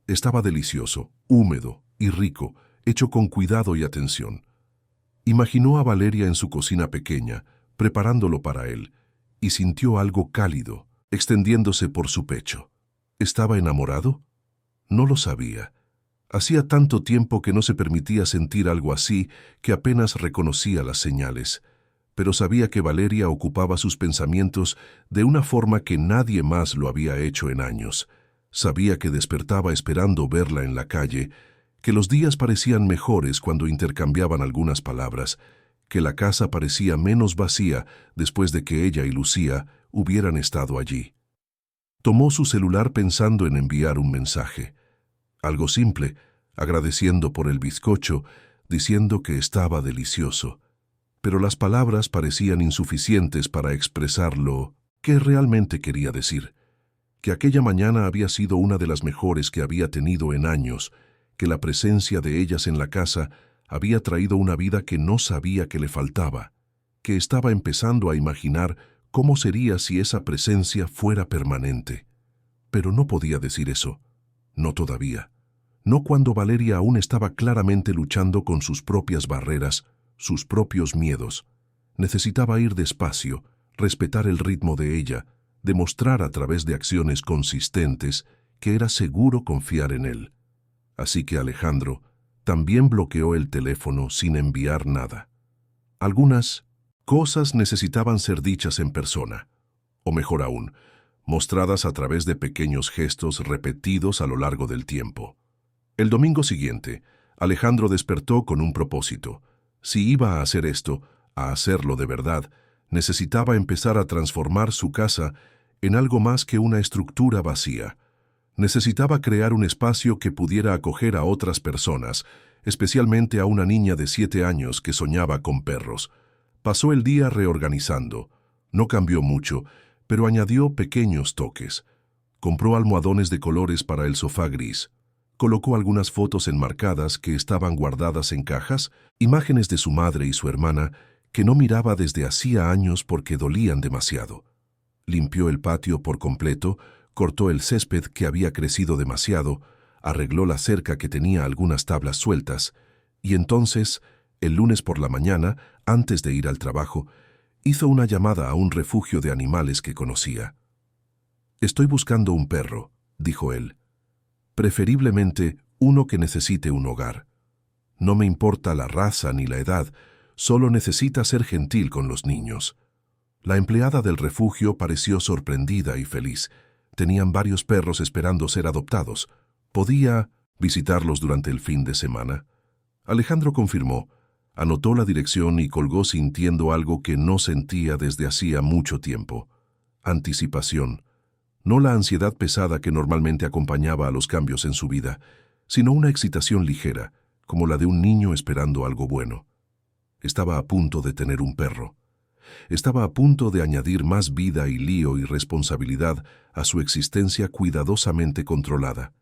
Estaba delicioso, húmedo y rico, hecho con cuidado y atención. Imaginó a Valeria en su cocina pequeña, preparándolo para él, y sintió algo cálido, extendiéndose por su pecho. ¿Estaba enamorado? No lo sabía. Hacía tanto tiempo que no se permitía sentir algo así que apenas reconocía las señales, pero sabía que Valeria ocupaba sus pensamientos de una forma que nadie más lo había hecho en años. Sabía que despertaba esperando verla en la calle, que los días parecían mejores cuando intercambiaban algunas palabras, que la casa parecía menos vacía después de que ella y Lucía hubieran estado allí. Tomó su celular pensando en enviar un mensaje. Algo simple, agradeciendo por el bizcocho, diciendo que estaba delicioso. Pero las palabras parecían insuficientes para expresar lo ¿Qué realmente quería decir? Que aquella mañana había sido una de las mejores que había tenido en años, que la presencia de ellas en la casa había traído una vida que no sabía que le faltaba, que estaba empezando a imaginar cómo sería si esa presencia fuera permanente. Pero no podía decir eso, no todavía, no cuando Valeria aún estaba claramente luchando con sus propias barreras, sus propios miedos. Necesitaba ir despacio, respetar el ritmo de ella, demostrar a través de acciones consistentes que era seguro confiar en él. Así que Alejandro también bloqueó el teléfono sin enviar nada. Algunas cosas necesitaban ser dichas en persona, o mejor aún, mostradas a través de pequeños gestos repetidos a lo largo del tiempo. El domingo siguiente, Alejandro despertó con un propósito. Si iba a hacer esto, a hacerlo de verdad, necesitaba empezar a transformar su casa en algo más que una estructura vacía. Necesitaba crear un espacio que pudiera acoger a otras personas, especialmente a una niña de 7 años que soñaba con perros. Pasó el día reorganizando. No cambió mucho, pero añadió pequeños toques. Compró almohadones de colores para el sofá gris. Colocó algunas fotos enmarcadas que estaban guardadas en cajas, imágenes de su madre y su hermana, que no miraba desde hacía años porque dolían demasiado. Limpió el patio por completo, cortó el césped que había crecido demasiado, arregló la cerca que tenía algunas tablas sueltas, y entonces, el lunes por la mañana, antes de ir al trabajo, hizo una llamada a un refugio de animales que conocía. «Estoy buscando un perro», dijo él. «Preferiblemente uno que necesite un hogar. No me importa la raza ni la edad, solo necesita ser gentil con los niños». La empleada del refugio pareció sorprendida y feliz. Tenían varios perros esperando ser adoptados. ¿Podía visitarlos durante el fin de semana? Alejandro confirmó, anotó la dirección y colgó sintiendo algo que no sentía desde hacía mucho tiempo. Anticipación. No la ansiedad pesada que normalmente acompañaba a los cambios en su vida, sino una excitación ligera, como la de un niño esperando algo bueno. Estaba a punto de tener un perro. Estaba a punto de añadir más vida y lío y responsabilidad a su existencia cuidadosamente controlada.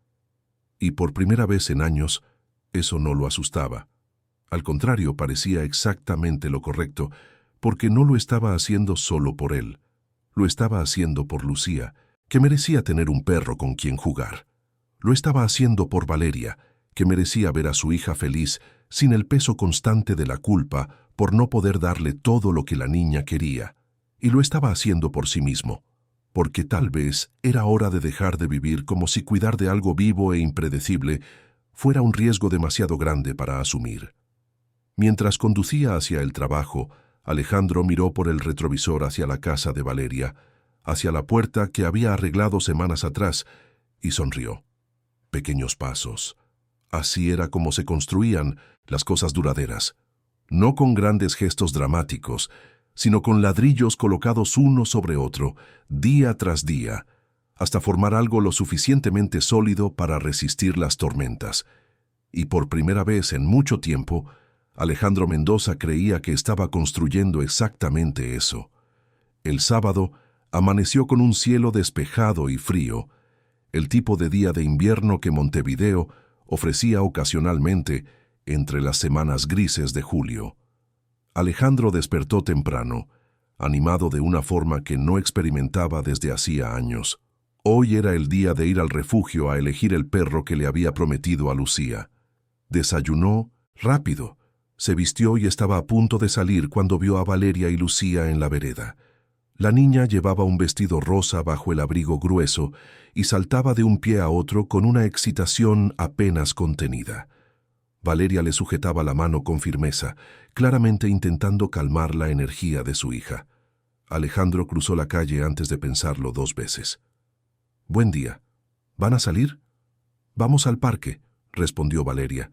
Y por primera vez en años, eso no lo asustaba. Al contrario, parecía exactamente lo correcto, porque no lo estaba haciendo solo por él. Lo estaba haciendo por Lucía, que merecía tener un perro con quien jugar. Lo estaba haciendo por Valeria, que merecía ver a su hija feliz sin el peso constante de la culpa por no poder darle todo lo que la niña quería. Y lo estaba haciendo por sí mismo, porque tal vez era hora de dejar de vivir como si cuidar de algo vivo e impredecible fuera un riesgo demasiado grande para asumir. Mientras conducía hacia el trabajo, Alejandro miró por el retrovisor hacia la casa de Valeria, hacia la puerta que había arreglado semanas atrás, y sonrió. Pequeños pasos. Así era como se construían las cosas duraderas. No con grandes gestos dramáticos, sino con ladrillos colocados uno sobre otro, día tras día, hasta formar algo lo suficientemente sólido para resistir las tormentas. Y por primera vez en mucho tiempo, Alejandro Mendoza creía que estaba construyendo exactamente eso. El sábado amaneció con un cielo despejado y frío, el tipo de día de invierno que Montevideo ofrecía ocasionalmente entre las semanas grises de julio. Alejandro despertó temprano, animado de una forma que no experimentaba desde hacía años. Hoy era el día de ir al refugio a elegir el perro que le había prometido a Lucía. Desayunó rápido, se vistió y estaba a punto de salir cuando vio a Valeria y Lucía en la vereda. La niña llevaba un vestido rosa bajo el abrigo grueso y saltaba de un pie a otro con una excitación apenas contenida. Valeria le sujetaba la mano con firmeza, claramente intentando calmar la energía de su hija. Alejandro cruzó la calle antes de pensarlo 2 veces. «Buen día. ¿Van a salir?» «Vamos al parque», respondió Valeria.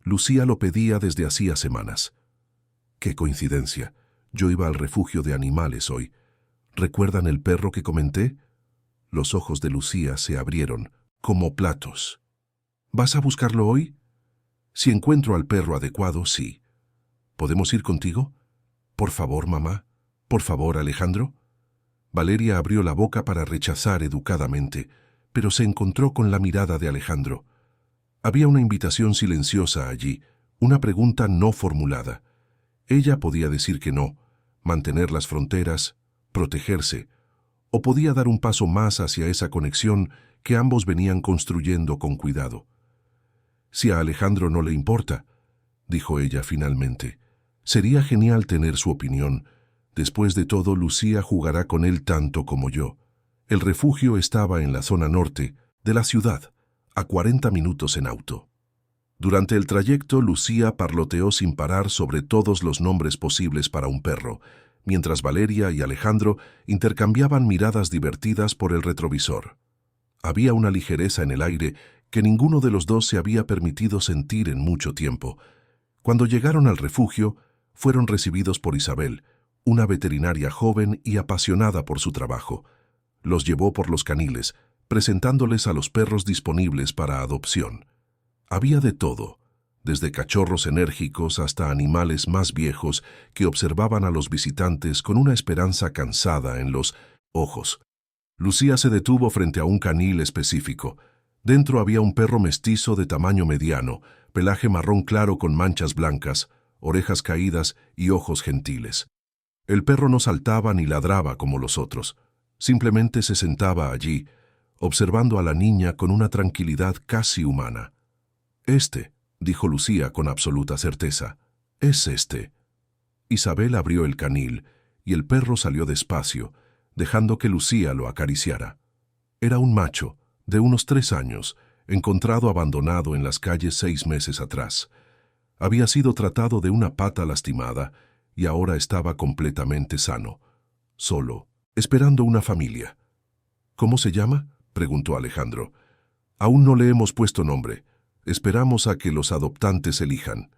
Lucía lo pedía desde hacía semanas. «Qué coincidencia. Yo iba al refugio de animales hoy. ¿Recuerdan el perro que comenté?» Los ojos de Lucía se abrieron, como platos. «¿Vas a buscarlo hoy?» «Si encuentro al perro adecuado, sí». «¿Podemos ir contigo?» «Por favor, mamá. Por favor, Alejandro». Valeria abrió la boca para rechazar educadamente, pero se encontró con la mirada de Alejandro. Había una invitación silenciosa allí, una pregunta no formulada. Ella podía decir que no, mantener las fronteras, protegerse, o podía dar un paso más hacia esa conexión que ambos venían construyendo con cuidado. Si a Alejandro no le importa, dijo ella finalmente, sería genial tener su opinión. Después de todo, Lucía jugará con él tanto como yo. El refugio estaba en la zona norte de la ciudad, a 40 minutos en auto. Durante el trayecto, Lucía parloteó sin parar sobre todos los nombres posibles para un perro, mientras Valeria y Alejandro intercambiaban miradas divertidas por el retrovisor. Había una ligereza en el aire que ninguno de los dos se había permitido sentir en mucho tiempo. Cuando llegaron al refugio, fueron recibidos por Isabel, una veterinaria joven y apasionada por su trabajo. Los llevó por los caniles, presentándoles a los perros disponibles para adopción. Había de todo, desde cachorros enérgicos hasta animales más viejos que observaban a los visitantes con una esperanza cansada en los ojos. Lucía se detuvo frente a un canil específico. Dentro había un perro mestizo de tamaño mediano, pelaje marrón claro con manchas blancas, orejas caídas y ojos gentiles. El perro no saltaba ni ladraba como los otros. Simplemente se sentaba allí, observando a la niña con una tranquilidad casi humana. Dijo Lucía con absoluta certeza, es este. Isabel abrió el canil y el perro salió despacio, dejando que Lucía lo acariciara. Era un macho, de unos 3 años, encontrado abandonado en las calles 6 meses atrás. Había sido tratado de una pata lastimada y ahora estaba completamente sano, solo, esperando una familia. ¿Cómo se llama?, preguntó Alejandro. Aún no le hemos puesto nombre. Esperamos a que los adoptantes elijan.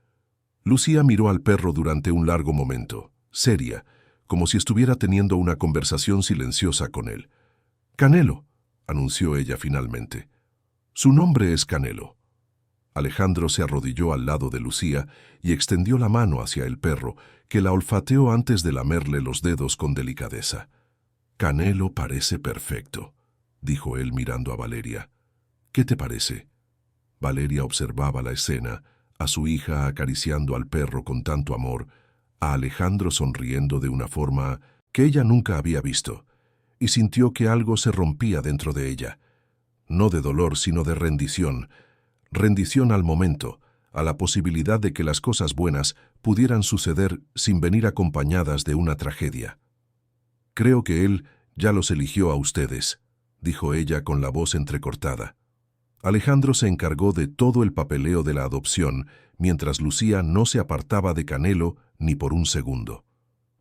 Lucía miró al perro durante un largo momento, seria, como si estuviera teniendo una conversación silenciosa con él. Canelo, anunció ella finalmente. Su nombre es Canelo. Alejandro se arrodilló al lado de Lucía y extendió la mano hacia el perro, que la olfateó antes de lamerle los dedos con delicadeza. Canelo parece perfecto, dijo él mirando a Valeria. ¿Qué te parece? Valeria observaba la escena, a su hija acariciando al perro con tanto amor, a Alejandro sonriendo de una forma que ella nunca había visto, y sintió que algo se rompía dentro de ella. No de dolor, sino de rendición. Rendición al momento, a la posibilidad de que las cosas buenas pudieran suceder sin venir acompañadas de una tragedia. Creo que él ya los eligió a ustedes, dijo ella con la voz entrecortada. Alejandro se encargó de todo el papeleo de la adopción, mientras Lucía no se apartaba de Canelo ni por un segundo.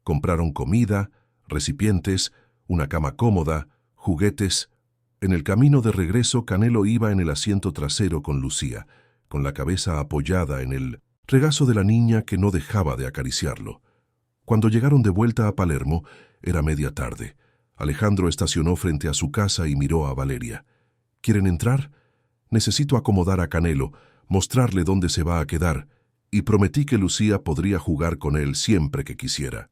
Compraron comida, recipientes, una cama cómoda, juguetes. En el camino de regreso, Canelo iba en el asiento trasero con Lucía, con la cabeza apoyada en el regazo de la niña que no dejaba de acariciarlo. Cuando llegaron de vuelta a Palermo, era media tarde. Alejandro estacionó frente a su casa y miró a Valeria. ¿Quieren entrar? Necesito acomodar a Canelo, mostrarle dónde se va a quedar, y prometí que Lucía podría jugar con él siempre que quisiera.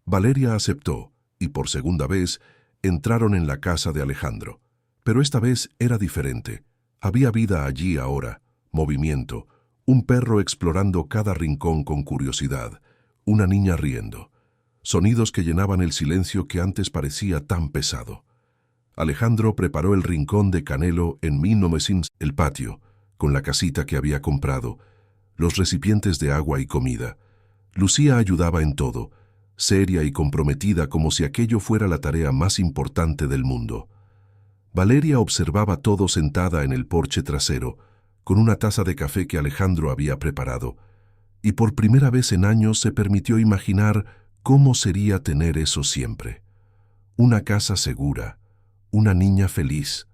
Valeria aceptó, y por segunda vez entraron en la casa de Alejandro. Pero esta vez era diferente. Había vida allí ahora, movimiento, un perro explorando cada rincón con curiosidad, una niña riendo, sonidos que llenaban el silencio que antes parecía tan pesado. Alejandro preparó el rincón de Canelo en 1900, el patio, con la casita que había comprado, los recipientes de agua y comida. Lucía ayudaba en todo, seria y comprometida como si aquello fuera la tarea más importante del mundo. Valeria observaba todo sentada en el porche trasero, con una taza de café que Alejandro había preparado, y por primera vez en años se permitió imaginar cómo sería tener eso siempre. Una casa segura, una niña feliz,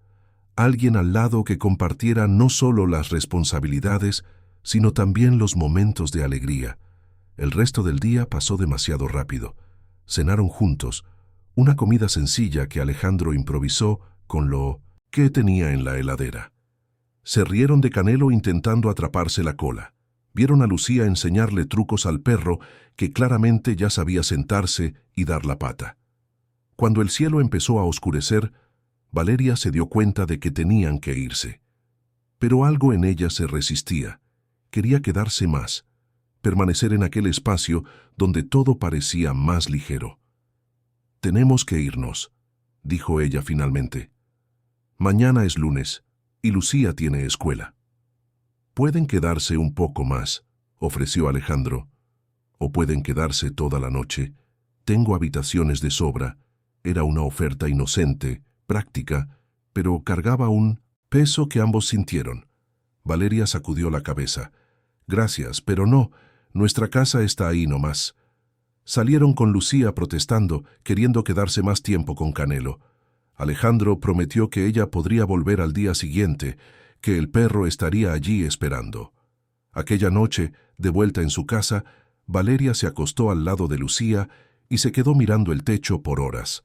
alguien al lado que compartiera no solo las responsabilidades, sino también los momentos de alegría. El resto del día pasó demasiado rápido. Cenaron juntos, una comida sencilla que Alejandro improvisó con lo que tenía en la heladera. Se rieron de Canelo intentando atraparse la cola. Vieron a Lucía enseñarle trucos al perro que claramente ya sabía sentarse y dar la pata. Cuando el cielo empezó a oscurecer, Valeria se dio cuenta de que tenían que irse. Pero algo en ella se resistía. Quería quedarse más, permanecer en aquel espacio donde todo parecía más ligero. «Tenemos que irnos», dijo ella finalmente. «Mañana es lunes y Lucía tiene escuela». «Pueden quedarse un poco más», ofreció Alejandro. «O pueden quedarse toda la noche. Tengo habitaciones de sobra». Era una oferta inocente, práctica, pero cargaba un peso que ambos sintieron. Valeria sacudió la cabeza. «Gracias, pero no. Nuestra casa está ahí nomás». Salieron con Lucía protestando, queriendo quedarse más tiempo con Canelo. Alejandro prometió que ella podría volver al día siguiente, que el perro estaría allí esperando. Aquella noche, de vuelta en su casa, Valeria se acostó al lado de Lucía y se quedó mirando el techo por horas.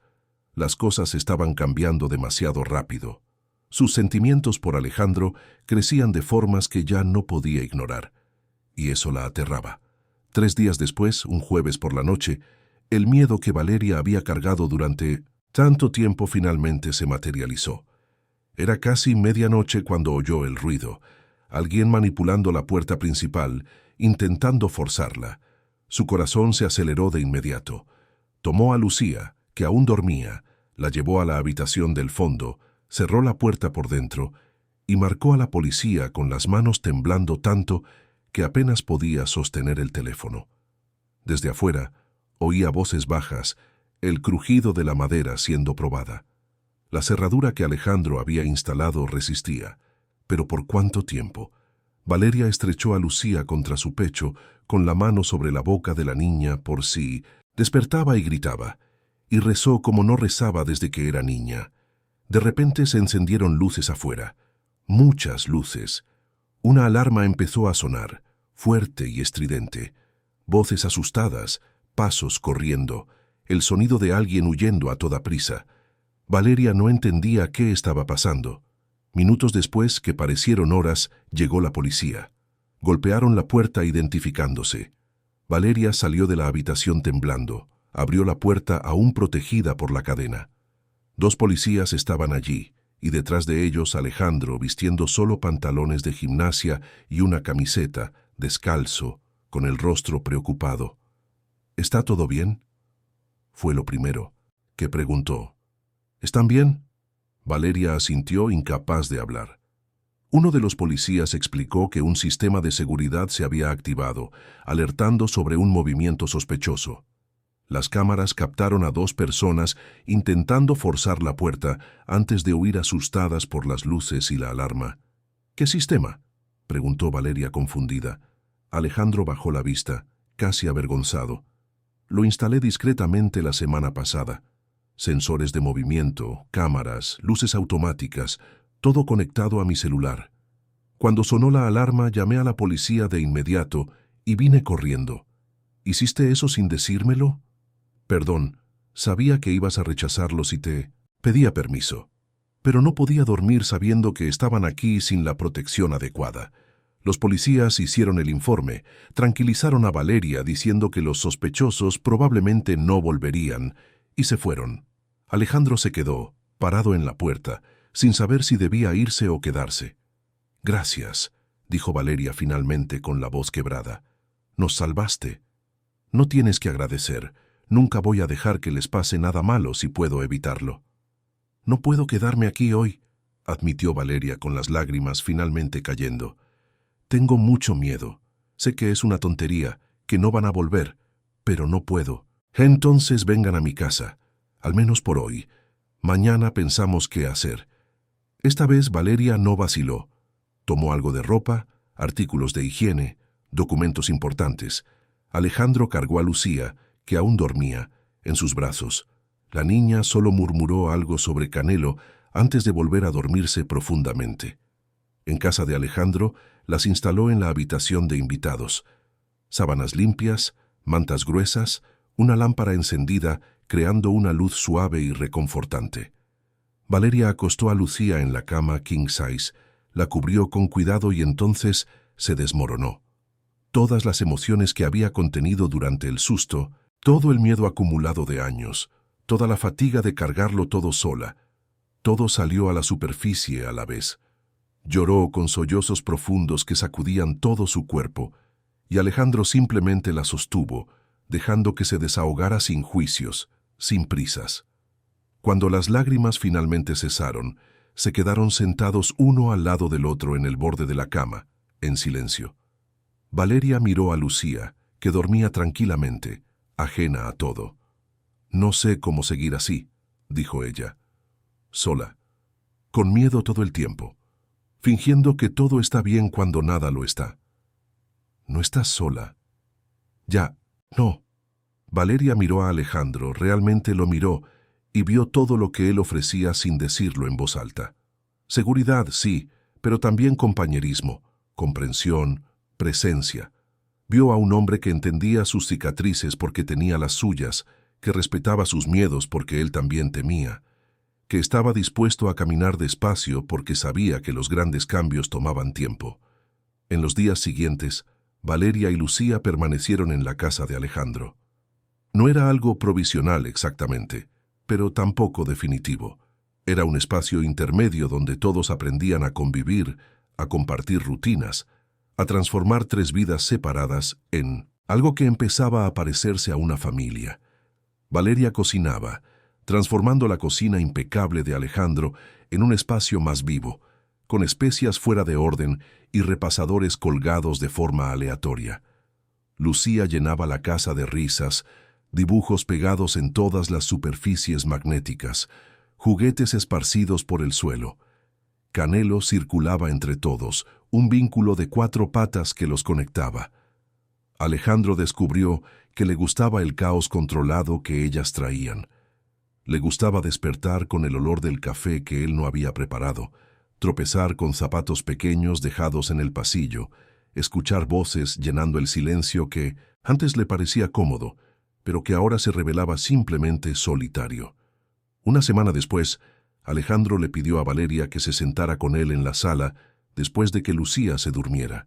Las cosas estaban cambiando demasiado rápido. Sus sentimientos por Alejandro crecían de formas que ya no podía ignorar, y eso la aterraba. 3 días después, un jueves por la noche, el miedo que Valeria había cargado durante tanto tiempo finalmente se materializó. Era casi medianoche cuando oyó el ruido. Alguien manipulando la puerta principal, intentando forzarla. Su corazón se aceleró de inmediato. Tomó a Lucía, que aún dormía, la llevó a la habitación del fondo, cerró la puerta por dentro y marcó a la policía con las manos temblando tanto que apenas podía sostener el teléfono. Desde afuera, oía voces bajas, el crujido de la madera siendo probada. La cerradura que Alejandro había instalado resistía, pero ¿por cuánto tiempo? Valeria estrechó a Lucía contra su pecho, con la mano sobre la boca de la niña por si despertaba y gritaba, y rezó como no rezaba desde que era niña. De repente se encendieron luces afuera, muchas luces. Una alarma empezó a sonar, fuerte y estridente. Voces asustadas, pasos corriendo, el sonido de alguien huyendo a toda prisa. Valeria no entendía qué estaba pasando. Minutos después, que parecieron horas, llegó la policía. Golpearon la puerta identificándose. Valeria salió de la habitación temblando. Abrió la puerta aún protegida por la cadena. 2 policías estaban allí, y detrás de ellos Alejandro vistiendo solo pantalones de gimnasia y una camiseta, descalzo, con el rostro preocupado. «¿Está todo bien?», fue lo primero que preguntó. «¿Están bien?». Valeria asintió, incapaz de hablar. Uno de los policías explicó que un sistema de seguridad se había activado, alertando sobre un movimiento sospechoso. Las cámaras captaron a 2 personas intentando forzar la puerta antes de huir asustadas por las luces y la alarma. «¿Qué sistema?», preguntó Valeria confundida. Alejandro bajó la vista, casi avergonzado. «Lo instalé discretamente la semana pasada. Sensores de movimiento, cámaras, luces automáticas, todo conectado a mi celular. Cuando sonó la alarma llamé a la policía de inmediato y vine corriendo. ¿Hiciste eso sin decírmelo?». «Perdón, sabía que ibas a rechazarlo si te pedía permiso. Pero no podía dormir sabiendo que estaban aquí sin la protección adecuada». Los policías hicieron el informe, tranquilizaron a Valeria diciendo que los sospechosos probablemente no volverían, y se fueron. Alejandro se quedó, parado en la puerta, sin saber si debía irse o quedarse. «Gracias», dijo Valeria finalmente con la voz quebrada. «Nos salvaste». «No tienes que agradecer. Nunca voy a dejar que les pase nada malo si puedo evitarlo». «No puedo quedarme aquí hoy», admitió Valeria con las lágrimas finalmente cayendo. «Tengo mucho miedo. Sé que es una tontería, que no van a volver, pero no puedo. Entonces vengan a mi casa, al menos por hoy. Mañana pensamos qué hacer». Esta vez Valeria no vaciló. Tomó algo de ropa, artículos de higiene, documentos importantes. Alejandro cargó a Lucía, que aún dormía, en sus brazos. La niña solo murmuró algo sobre Canelo antes de volver a dormirse profundamente. En casa de Alejandro, las instaló en la habitación de invitados. Sábanas limpias, mantas gruesas, una lámpara encendida, creando una luz suave y reconfortante. Valeria acostó a Lucía en la cama king size, la cubrió con cuidado y entonces se desmoronó. Todas las emociones que había contenido durante el susto, todo el miedo acumulado de años, toda la fatiga de cargarlo todo sola. Todo salió a la superficie a la vez. Lloró con sollozos profundos que sacudían todo su cuerpo, y Alejandro simplemente la sostuvo, dejando que se desahogara sin juicios, sin prisas. Cuando las lágrimas finalmente cesaron, se quedaron sentados uno al lado del otro en el borde de la cama, en silencio. Valeria miró a Lucía, que dormía tranquilamente, ajena a todo. «No sé cómo seguir así», dijo ella. «Sola, con miedo todo el tiempo, fingiendo que todo está bien cuando nada lo está». «No estás sola». «Ya, no». Valeria miró a Alejandro, realmente lo miró, y vio todo lo que él ofrecía sin decirlo en voz alta. Seguridad, sí, pero también compañerismo, comprensión, presencia. Vio a un hombre que entendía sus cicatrices porque tenía las suyas, que respetaba sus miedos porque él también temía, que estaba dispuesto a caminar despacio porque sabía que los grandes cambios tomaban tiempo. En los días siguientes, Valeria y Lucía permanecieron en la casa de Alejandro. No era algo provisional exactamente, pero tampoco definitivo. Era un espacio intermedio donde todos aprendían a convivir, a compartir rutinas, a transformar tres vidas separadas en algo que empezaba a parecerse a una familia. Valeria cocinaba, transformando la cocina impecable de Alejandro en un espacio más vivo, con especias fuera de orden y repasadores colgados de forma aleatoria. Lucía llenaba la casa de risas, dibujos pegados en todas las superficies magnéticas, juguetes esparcidos por el suelo. Canelo circulaba entre todos, un vínculo de 4 patas que los conectaba. Alejandro descubrió que le gustaba el caos controlado que ellas traían. Le gustaba despertar con el olor del café que él no había preparado, tropezar con zapatos pequeños dejados en el pasillo, escuchar voces llenando el silencio que antes le parecía cómodo, pero que ahora se revelaba simplemente solitario. Una semana después, Alejandro le pidió a Valeria que se sentara con él en la sala después de que Lucía se durmiera.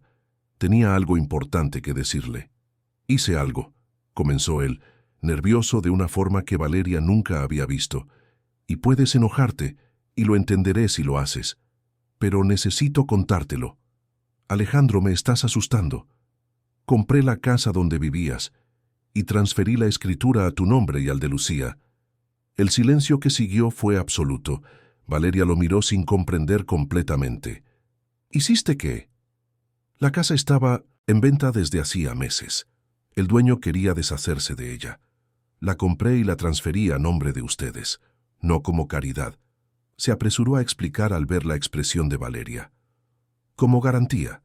Tenía algo importante que decirle. «Hice algo», comenzó él, nervioso de una forma que Valeria nunca había visto. «Y puedes enojarte, y lo entenderé si lo haces. Pero necesito contártelo. Alejandro, me estás asustando. Compré la casa donde vivías, y transferí la escritura a tu nombre y al de Lucía». El silencio que siguió fue absoluto. Valeria lo miró sin comprender completamente. «¿Hiciste qué?» La casa estaba en venta desde hacía meses. El dueño quería deshacerse de ella. La compré y la transferí a nombre de ustedes, no como caridad. Se apresuró a explicar al ver la expresión de Valeria. Como garantía,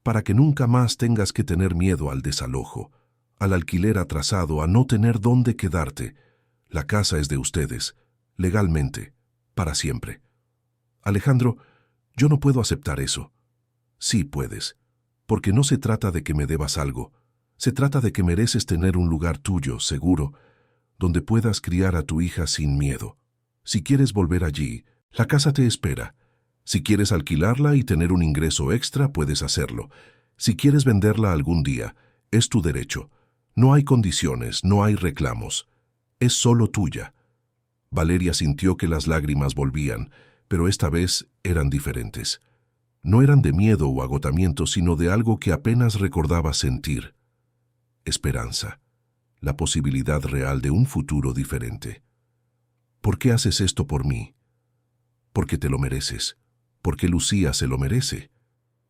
para que nunca más tengas que tener miedo al desalojo, al alquiler atrasado, a no tener dónde quedarte. La casa es de ustedes, legalmente, para siempre. Alejandro, yo no puedo aceptar eso. Sí puedes, porque no se trata de que me debas algo. Se trata de que mereces tener un lugar tuyo, seguro, donde puedas criar a tu hija sin miedo. Si quieres volver allí, la casa te espera. Si quieres alquilarla y tener un ingreso extra, puedes hacerlo. Si quieres venderla algún día, es tu derecho. No hay condiciones, no hay reclamos. Es solo tuya. Valeria sintió que las lágrimas volvían, pero esta vez eran diferentes. No eran de miedo o agotamiento, sino de algo que apenas recordaba sentir. Esperanza. La posibilidad real de un futuro diferente. ¿Por qué haces esto por mí? Porque te lo mereces. Porque Lucía se lo merece.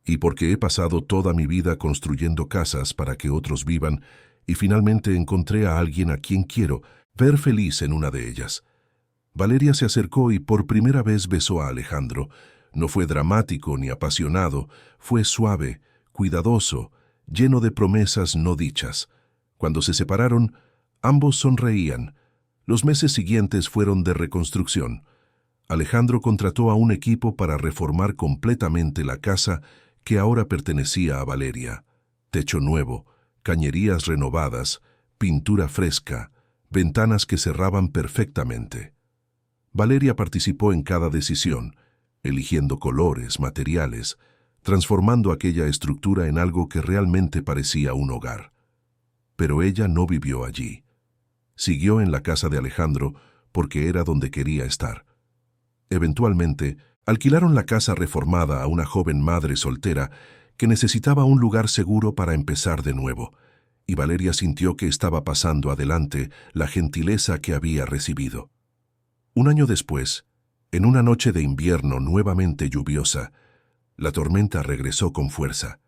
Y porque he pasado toda mi vida construyendo casas para que otros vivan, y finalmente encontré a alguien a quien quiero ver feliz en una de ellas. Valeria se acercó y por primera vez besó a Alejandro. No fue dramático ni apasionado, fue suave, cuidadoso, lleno de promesas no dichas. Cuando se separaron, ambos sonreían. Los meses siguientes fueron de reconstrucción. Alejandro contrató a un equipo para reformar completamente la casa que ahora pertenecía a Valeria. Techo nuevo, cañerías renovadas, pintura fresca, ventanas que cerraban perfectamente. Valeria participó en cada decisión, eligiendo colores, materiales, transformando aquella estructura en algo que realmente parecía un hogar. Pero ella no vivió allí. Siguió en la casa de Alejandro porque era donde quería estar. Eventualmente, alquilaron la casa reformada a una joven madre soltera que necesitaba un lugar seguro para empezar de nuevo, y Valeria sintió que estaba pasando adelante la gentileza que había recibido. Un año después, en una noche de invierno nuevamente lluviosa, la tormenta regresó con fuerza.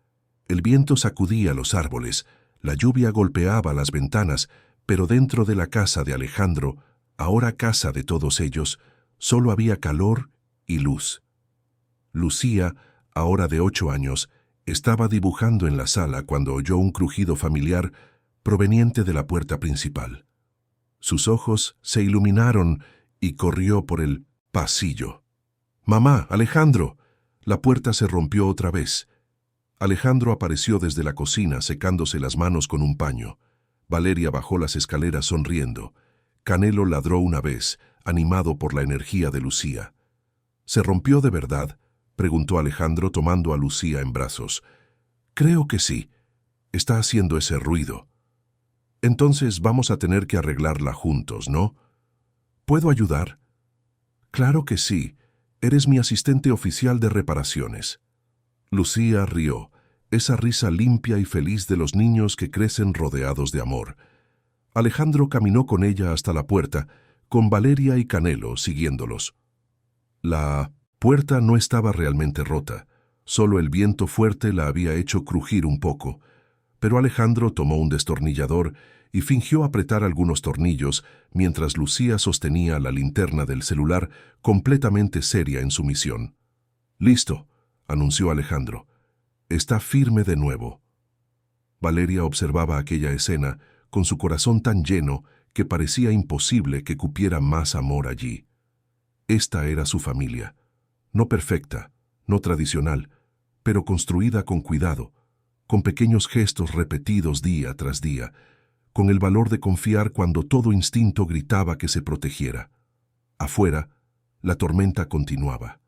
El viento sacudía los árboles, la lluvia golpeaba las ventanas, pero dentro de la casa de Alejandro, ahora casa de todos ellos, solo había calor y luz. Lucía, ahora de 8 años, estaba dibujando en la sala cuando oyó un crujido familiar proveniente de la puerta principal. Sus ojos se iluminaron y corrió por el pasillo. «¡Mamá, Alejandro!». La puerta se rompió otra vez. Alejandro apareció desde la cocina secándose las manos con un paño. Valeria bajó las escaleras sonriendo. Canelo ladró una vez, animado por la energía de Lucía. «¿Se rompió de verdad?», preguntó Alejandro tomando a Lucía en brazos. «Creo que sí. Está haciendo ese ruido». «Entonces vamos a tener que arreglarla juntos, ¿no? ¿Puedo ayudar?». «Claro que sí. Eres mi asistente oficial de reparaciones». Lucía rió, esa risa limpia y feliz de los niños que crecen rodeados de amor. Alejandro caminó con ella hasta la puerta, con Valeria y Canelo siguiéndolos. La puerta no estaba realmente rota, solo el viento fuerte la había hecho crujir un poco, pero Alejandro tomó un destornillador y fingió apretar algunos tornillos mientras Lucía sostenía la linterna del celular completamente seria en su misión. «Listo», anunció Alejandro. «Está firme de nuevo». Valeria observaba aquella escena con su corazón tan lleno que parecía imposible que cupiera más amor allí. Esta era su familia, no perfecta, no tradicional, pero construida con cuidado, con pequeños gestos repetidos día tras día, con el valor de confiar cuando todo instinto gritaba que se protegiera. Afuera, la tormenta continuaba.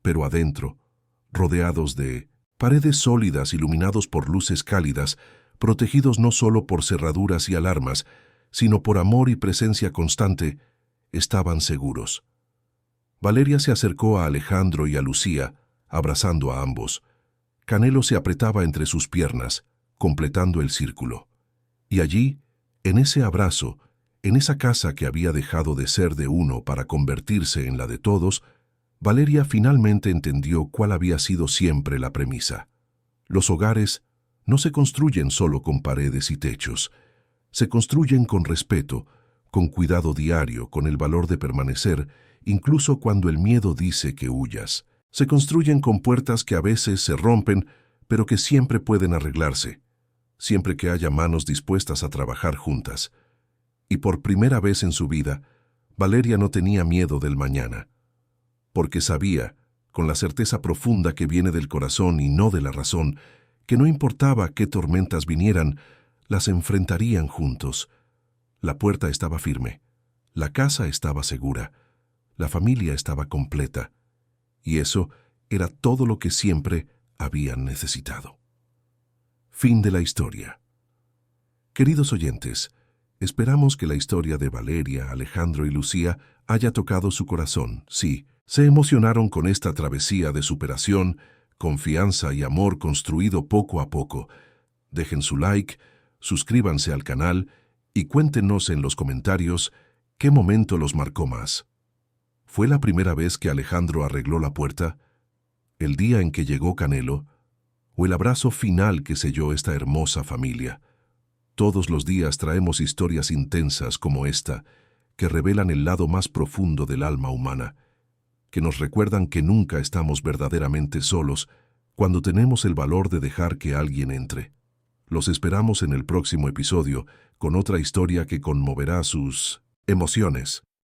Pero adentro, rodeados de paredes sólidas iluminados por luces cálidas, protegidos no solo por cerraduras y alarmas, sino por amor y presencia constante, estaban seguros. Valeria se acercó a Alejandro y a Lucía, abrazando a ambos. Canelo se apretaba entre sus piernas, completando el círculo. Y allí, en ese abrazo, en esa casa que había dejado de ser de uno para convertirse en la de todos, Valeria finalmente entendió cuál había sido siempre la premisa. Los hogares no se construyen solo con paredes y techos. Se construyen con respeto, con cuidado diario, con el valor de permanecer, incluso cuando el miedo dice que huyas. Se construyen con puertas que a veces se rompen, pero que siempre pueden arreglarse, siempre que haya manos dispuestas a trabajar juntas. Y por primera vez en su vida, Valeria no tenía miedo del mañana, porque sabía, con la certeza profunda que viene del corazón y no de la razón, que no importaba qué tormentas vinieran, las enfrentarían juntos. La puerta estaba firme, la casa estaba segura, la familia estaba completa, y eso era todo lo que siempre habían necesitado. Fin de la historia. Queridos oyentes, esperamos que la historia de Valeria, Alejandro y Lucía haya tocado su corazón. Sí, se emocionaron con esta travesía de superación, confianza y amor construido poco a poco. Dejen su like, suscríbanse al canal y cuéntenos en los comentarios qué momento los marcó más. ¿Fue la primera vez que Alejandro arregló la puerta? ¿El día en que llegó Canelo? ¿O el abrazo final que selló esta hermosa familia? Todos los días traemos historias intensas como esta, que revelan el lado más profundo del alma humana, que nos recuerdan que nunca estamos verdaderamente solos cuando tenemos el valor de dejar que alguien entre. Los esperamos en el próximo episodio con otra historia que conmoverá sus emociones.